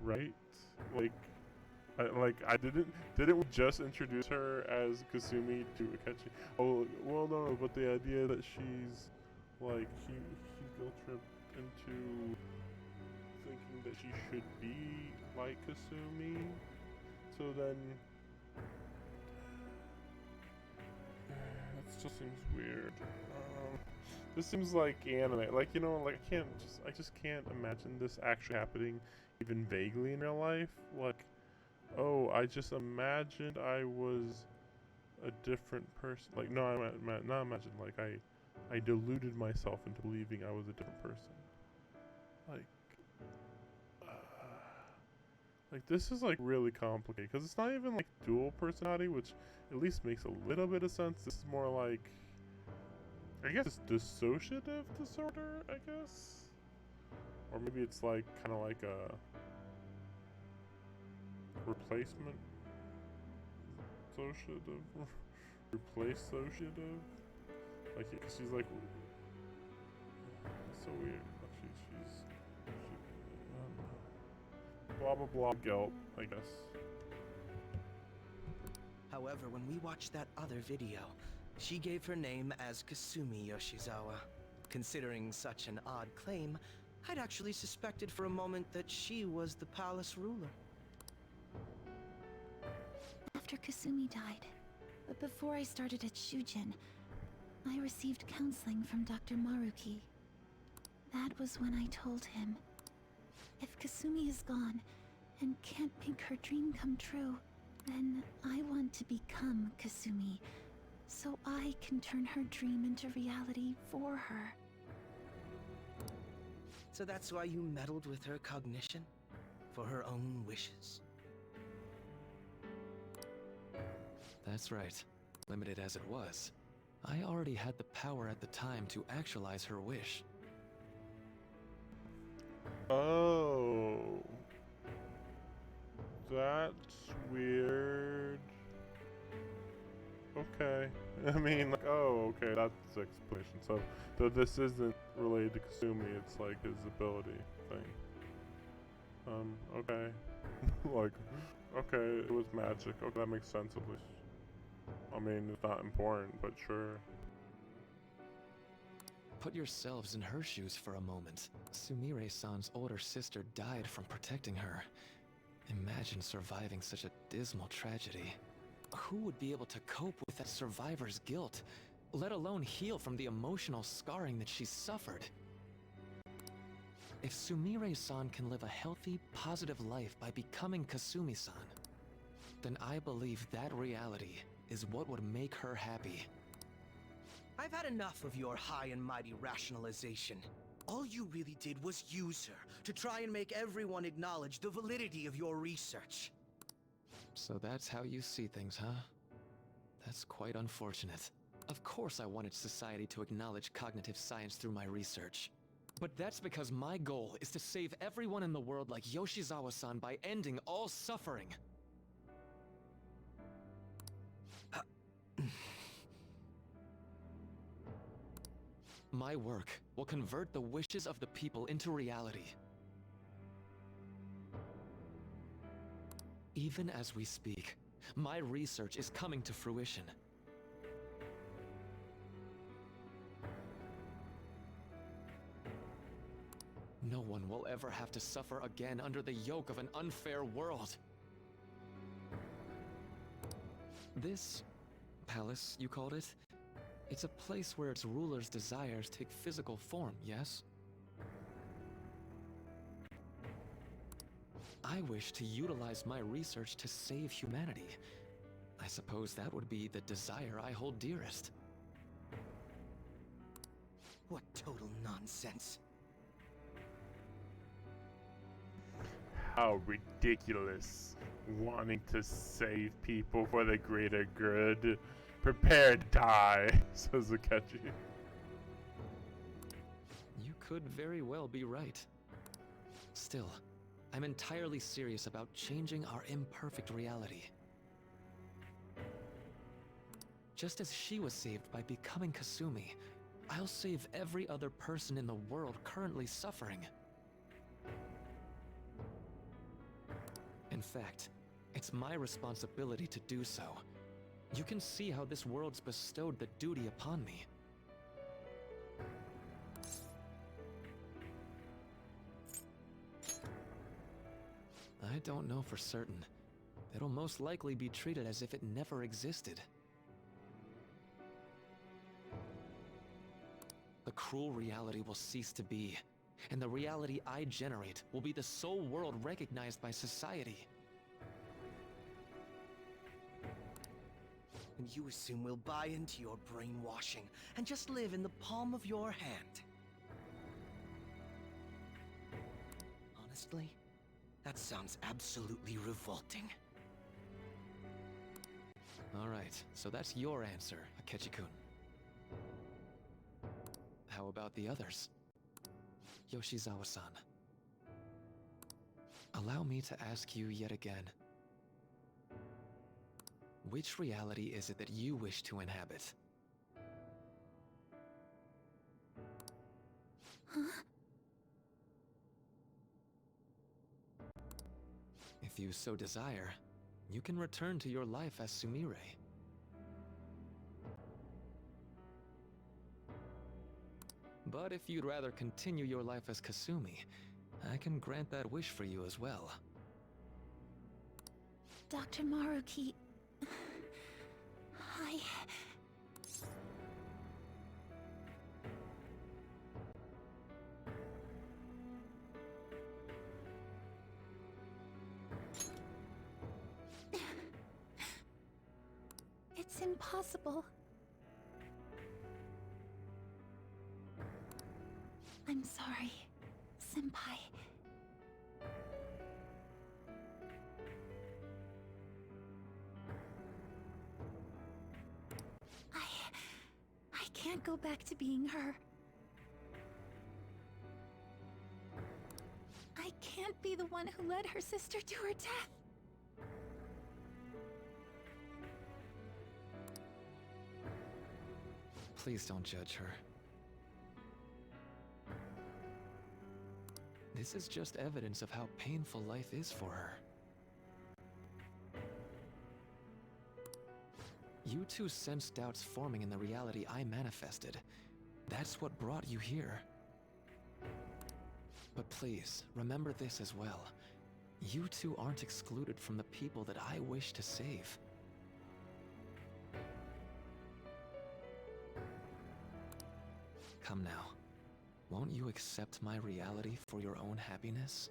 Right? I didn't we just introduce her as Kasumi to Akechi? Oh, well, no, but the idea that she's, like, he guilt tripped into thinking that she should be like Kasumi. So then, that still seems weird. This seems like anime. Like, you know, like I just can't imagine this actually happening even vaguely in real life. Like, oh, I just imagined I was a different person. Like, no, not imagine. Like, I deluded myself into believing I was a different person. Like this is like really complicated because it's not even like dual personality, which at least makes a little bit of sense. This is more like, I guess it's dissociative disorder, I guess? Or maybe it's like, kind of like a replacement associative? Replace associative? Like, cause she's like, it's so weird. Blah blah blah guilt, I guess. However, when we watched that other video, she gave her name as Kasumi Yoshizawa. Considering such an odd claim, I'd actually suspected for a moment that she was the palace ruler. After Kasumi died, but before I started at Shujin, I received counseling from Dr. Maruki. That was when I told him, if Kasumi is gone and can't make her dream come true, then I want to become Kasumi, so I can turn her dream into reality for her. So that's why you meddled with her cognition? For her own wishes? That's right. Limited as it was, I already had the power at the time to actualize her wish. Oh. That's weird. Okay. I mean, like, oh, okay, that's the explanation. So this isn't related to Kasumi, it's like his ability thing. Okay. Like, okay, it was magic. Okay, that makes sense at least. I mean, it's not important, but sure. Put yourselves in her shoes for a moment. Sumire-san's older sister died from protecting her. Imagine surviving such a dismal tragedy. Who would be able to cope with that survivor's guilt, let alone heal from the emotional scarring that she suffered? If Sumire-san can live a healthy, positive life by becoming Kasumi-san, then I believe that reality is what would make her happy. I've had enough of your high and mighty rationalization. All you really did was use her to try and make everyone acknowledge the validity of your research. So that's how you see things, huh? That's quite unfortunate. Of course I wanted society to acknowledge cognitive science through my research. But that's because my goal is to save everyone in the world like Yoshizawa-san by ending all suffering. My work will convert the wishes of the people into reality. Even as we speak, my research is coming to fruition. No one will ever have to suffer again under the yoke of an unfair world. This palace, you called it? It's a place where its ruler's desires take physical form, yes? I wish to utilize my research to save humanity. I suppose that would be the desire I hold dearest. What total nonsense. How ridiculous. Wanting to save people for the greater good. Prepare to die, says Akechi. You could very well be right. Still, I'm entirely serious about changing our imperfect reality. Just as she was saved by becoming Kasumi, I'll save every other person in the world currently suffering. In fact, it's my responsibility to do so. You can see how this world's bestowed the duty upon me. I don't know for certain. It'll most likely be treated as if it never existed. The cruel reality will cease to be, and the reality I generate will be the sole world recognized by society. And you assume we'll buy into your brainwashing and just live in the palm of your hand. Honestly, that sounds absolutely revolting. Alright, so that's your answer, Akechi-kun. How about the others? Yoshizawa-san. Allow me to ask you yet again. Which reality is it that you wish to inhabit? Huh? If you so desire, you can return to your life as Sumire. But if you'd rather continue your life as Kasumi, I can grant that wish for you as well. Dr. Maruki... It's impossible. I'm sorry, Senpai. I can't go back to being her. I can't be the one who led her sister to her death. Please don't judge her. This is just evidence of how painful life is for her. You two sensed doubts forming in the reality I manifested. That's what brought you here. But please, remember this as well. You two aren't excluded from the people that I wish to save. Come now. Won't you accept my reality for your own happiness?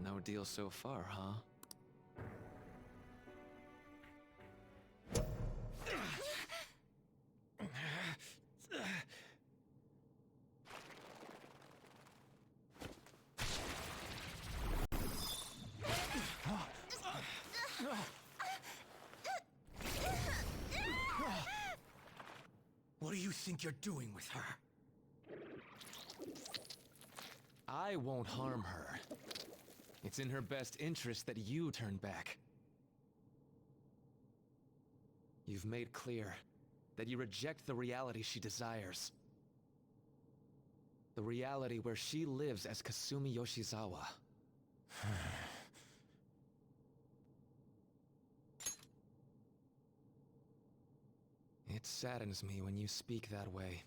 No deal so far, huh? What do you think you're doing with her? I won't harm her. It's in her best interest that you turn back. You've made clear that you reject the reality she desires. The reality where she lives as Kasumi Yoshizawa. It saddens me when you speak that way.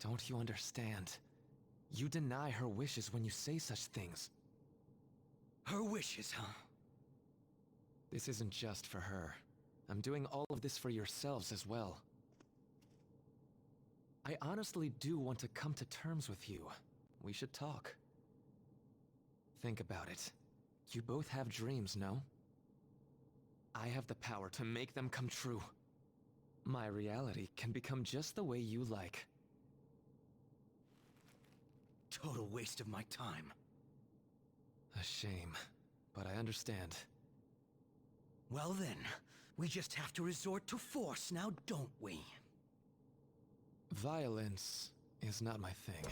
Don't you understand? You deny her wishes when you say such things. Her wishes, huh? This isn't just for her. I'm doing all of this for yourselves as well. I honestly do want to come to terms with you. We should talk. Think about it. You both have dreams, no? I have the power to make them come true. My reality can become just the way you like. Total waste of my time. A shame, but I understand. Well then, we just have to resort to force now, don't we? Violence is not my thing.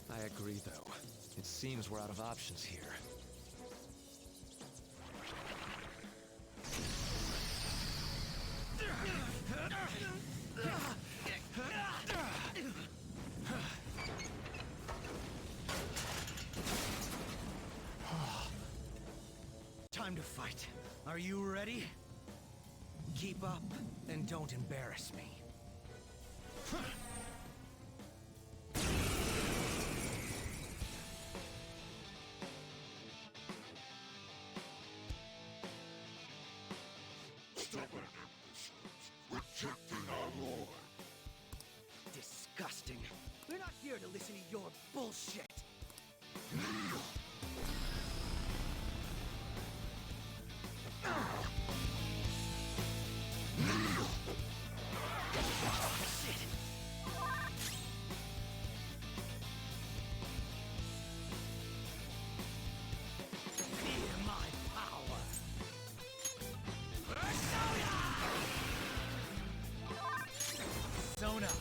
I agree, though. It seems we're out of options here. Time to fight. Are you ready? Keep up and don't embarrass me. Stubborn ambitions, rejecting our lord. Disgusting. We're not here to listen to your bullshit. Feel my power. Persona.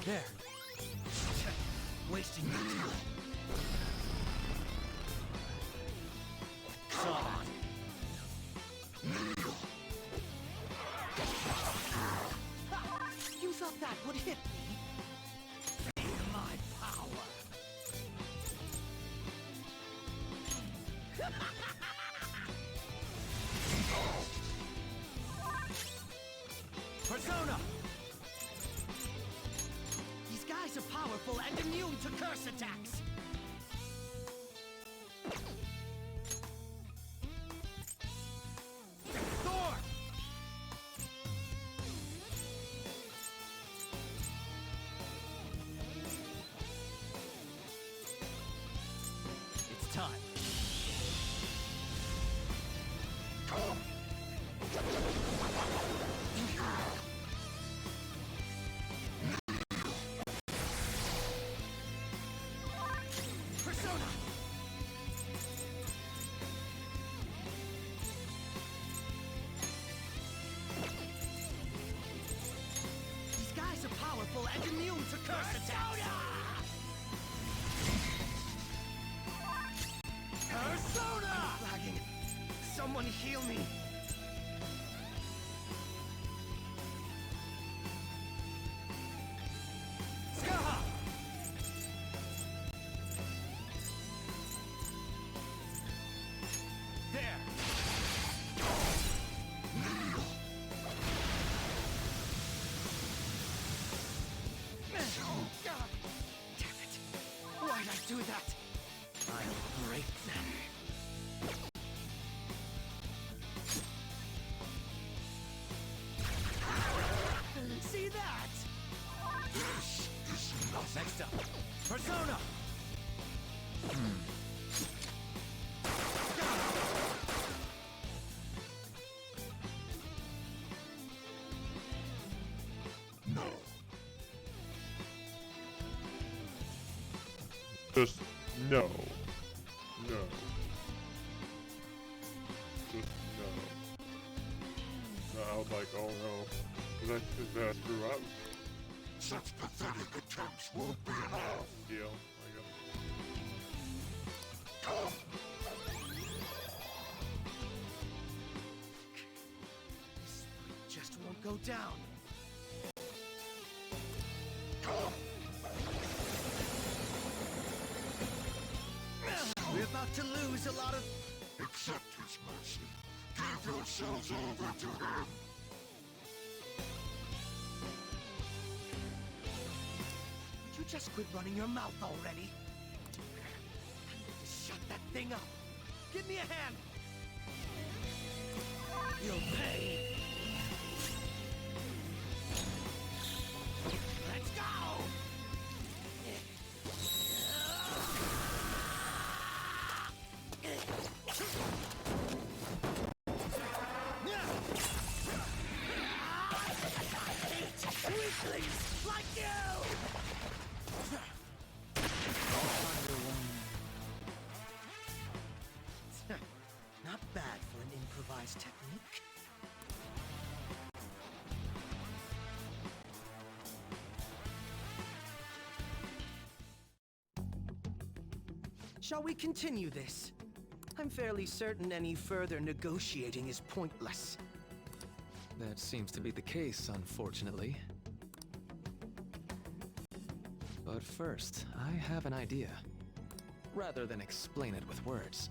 There. Wasting your time. Saw that. You thought that would hit me? Feel my power. Persona! These guys are powerful and immune to curse attacks! Thor! It's time. Persona! These guys are powerful and immune to curse attacks! Persona! I'm lagging. Someone heal me! Skaha! There! God, damn it! Why'd I do that? I'll break them. See that? This is nothing. Next up, Persona! No. Just no. No. Just no. I was like, oh no. Did I screw up? Such pathetic attempts won't be enough. Deal, I guess. Come. This just won't go down. Come. We're about to lose a lot of... Accept his mercy. Give yourselves over to him. Would you just quit running your mouth already? Just shut that thing up. Give me a hand. You'll pay. Let's go! Weaklings like you! Not bad for an improvised technique. Shall we continue this? I'm fairly certain any further negotiating is pointless. That seems to be the case, unfortunately. But first, I have an idea. Rather than explain it with words,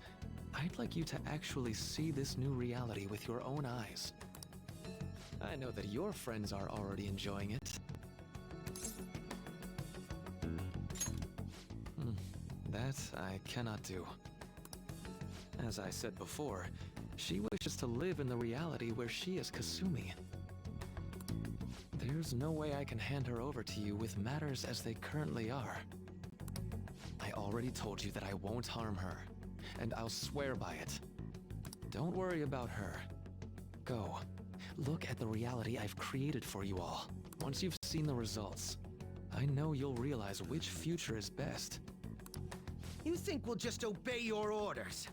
I'd like you to actually see this new reality with your own eyes. I know that your friends are already enjoying it. That I cannot do. As I said before, she wishes to live in the reality where she is Kasumi. There's no way I can hand her over to you with matters as they currently are. I already told you that I won't harm her, and I'll swear by it. Don't worry about her. Go. Look at the reality I've created for you all. Once you've seen the results, I know you'll realize which future is best. You think we'll just obey your orders?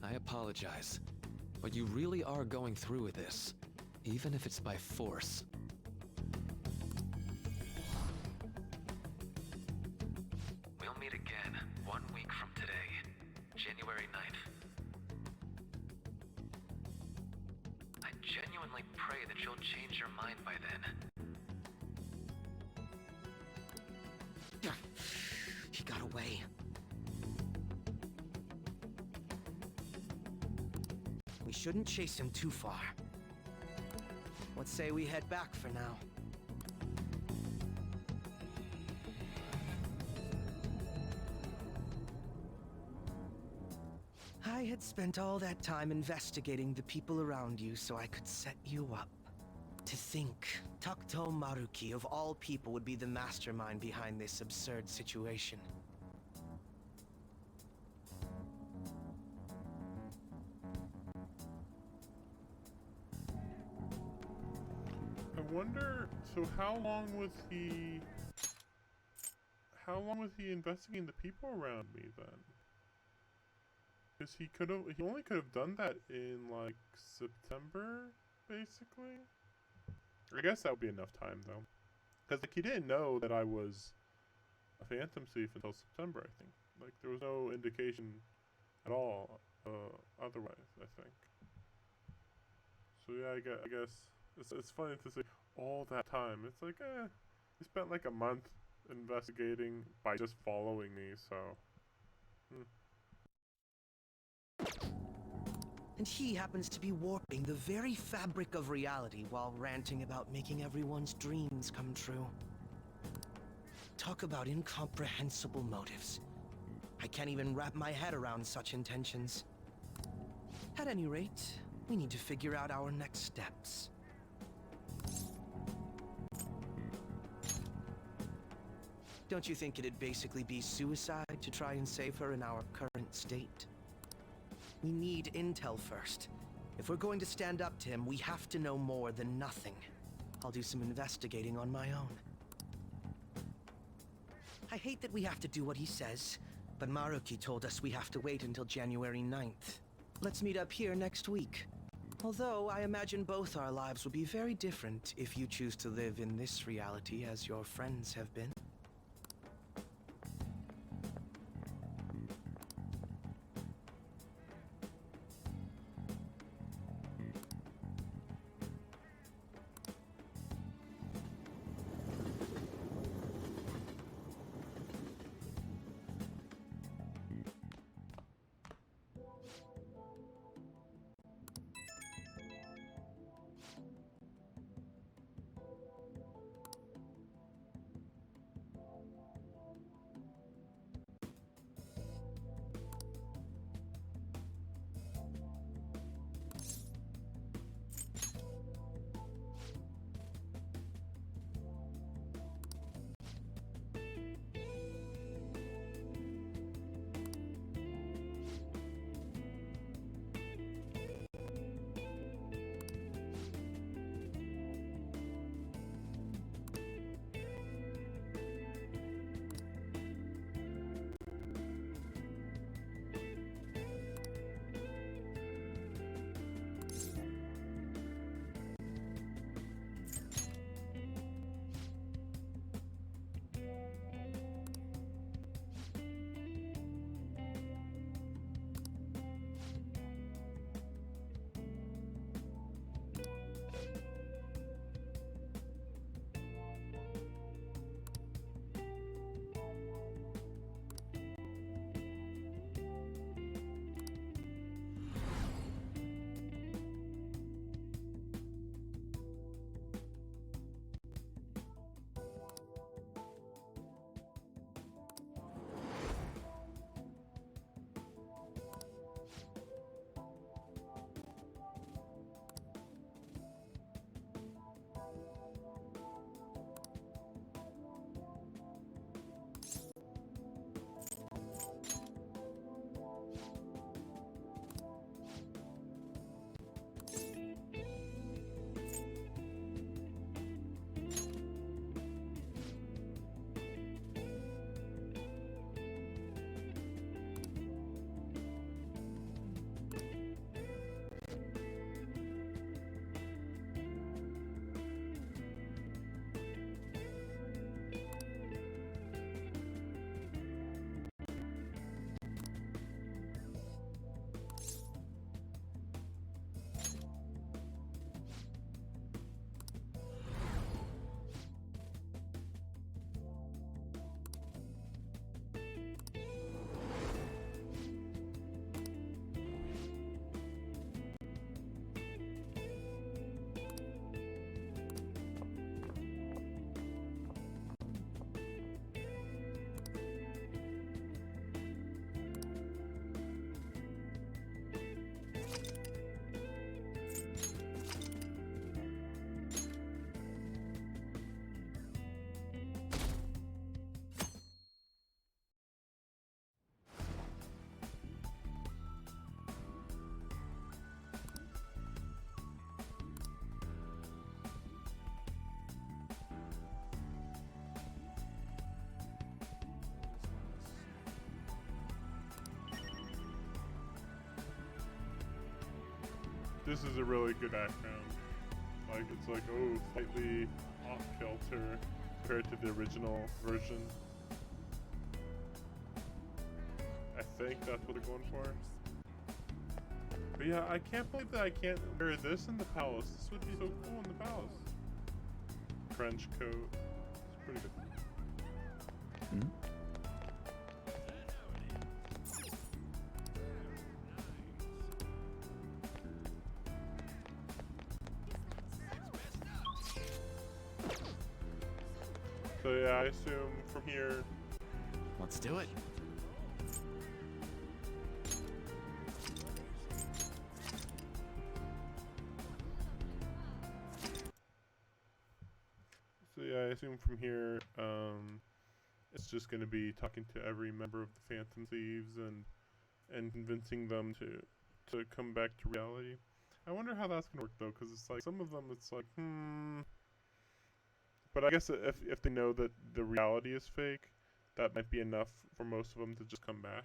I apologize, but you really are going through with this, even if it's by force. January 9th. I genuinely pray that you'll change your mind by then. He got away. We shouldn't chase him too far. Let's say we head back for now. I had spent all that time investigating the people around you so I could set you up. To think, Takuto Maruki of all people would be the mastermind behind this absurd situation. I wonder, so how long was he investigating the people around me then? Because he only could have done that in like September, basically. I guess that would be enough time though, because like he didn't know that I was a Phantom Thief until September. I think like there was no indication at all otherwise. I think. So yeah, I guess it's funny to see all that time. It's like he spent like a month investigating by just following me. So. And he happens to be warping the very fabric of reality while ranting about making everyone's dreams come true. Talk about incomprehensible motives. I can't even wrap my head around such intentions. At any rate, we need to figure out our next steps. Don't you think it'd basically be suicide to try and save her in our current state? We need intel first. If we're going to stand up to him, we have to know more than nothing. I'll do some investigating on my own. I hate that we have to do what he says, but Maruki told us we have to wait until January 9th. Let's meet up here next week. Although, I imagine both our lives will be very different if you choose to live in this reality as your friends have been. this is a really good background. Like, it's like, oh, slightly off-kilter compared to the original version. I think that's what they're going for. But yeah, I can't believe that I can't wear this in the palace. This would be so cool in the palace. Trench coat. It's pretty good. So yeah, I assume from here. Let's do it. So yeah, I assume from here, it's just gonna be talking to every member of the Phantom Thieves and convincing them to come back to reality. I wonder how that's gonna work though, because it's like some of them, it's like But I guess if they know that the reality is fake, that might be enough for most of them to just come back.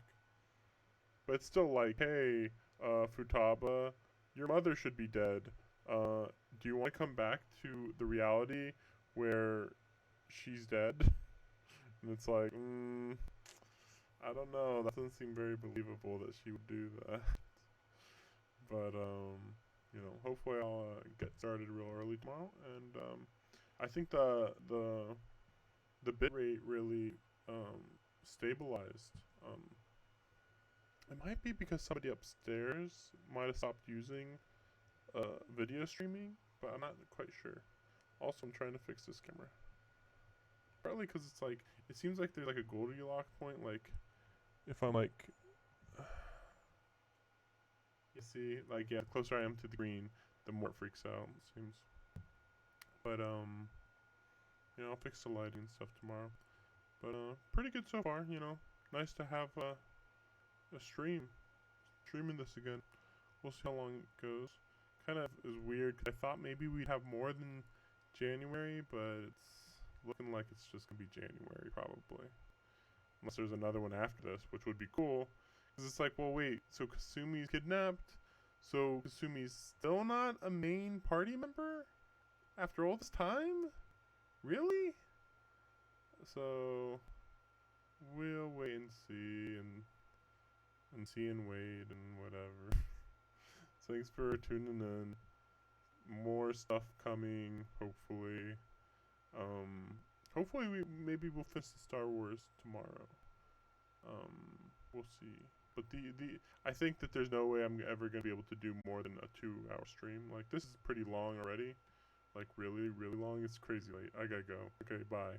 But it's still like, hey, Futaba, your mother should be dead. Do you want to come back to the reality where she's dead? And it's like, I don't know. That doesn't seem very believable that she would do that. But you know, hopefully I'll get started real early tomorrow, and I think the bitrate really stabilized. It might be because somebody upstairs might have stopped using video streaming, but I'm not quite sure. Also, I'm trying to fix this camera. Partly because it's like, it seems like there's like a Goldilocks point, like, if I'm like, you see, like, yeah, the closer I am to the green, the more it freaks out, it seems. But, you know, I'll fix the lighting and stuff tomorrow. But, pretty good so far, you know. Nice to have a streaming this again. We'll see how long it goes. Kind of is weird, because I thought maybe we'd have more than January, but it's looking like it's just gonna be January, probably. Unless there's another one after this, which would be cool. Because it's like, well, wait, so Kasumi's kidnapped? So Kasumi's still not a main party member? After all this time? Really? So we'll wait and see and see and wait and whatever. So thanks for tuning in. More stuff coming, hopefully. Hopefully maybe we'll finish the Star Wars tomorrow. We'll see. But I think that there's no way I'm ever gonna be able to do more than a 2-hour stream. Like, this is pretty long already. Like, really, really long. It's crazy late. I gotta go. Okay, bye.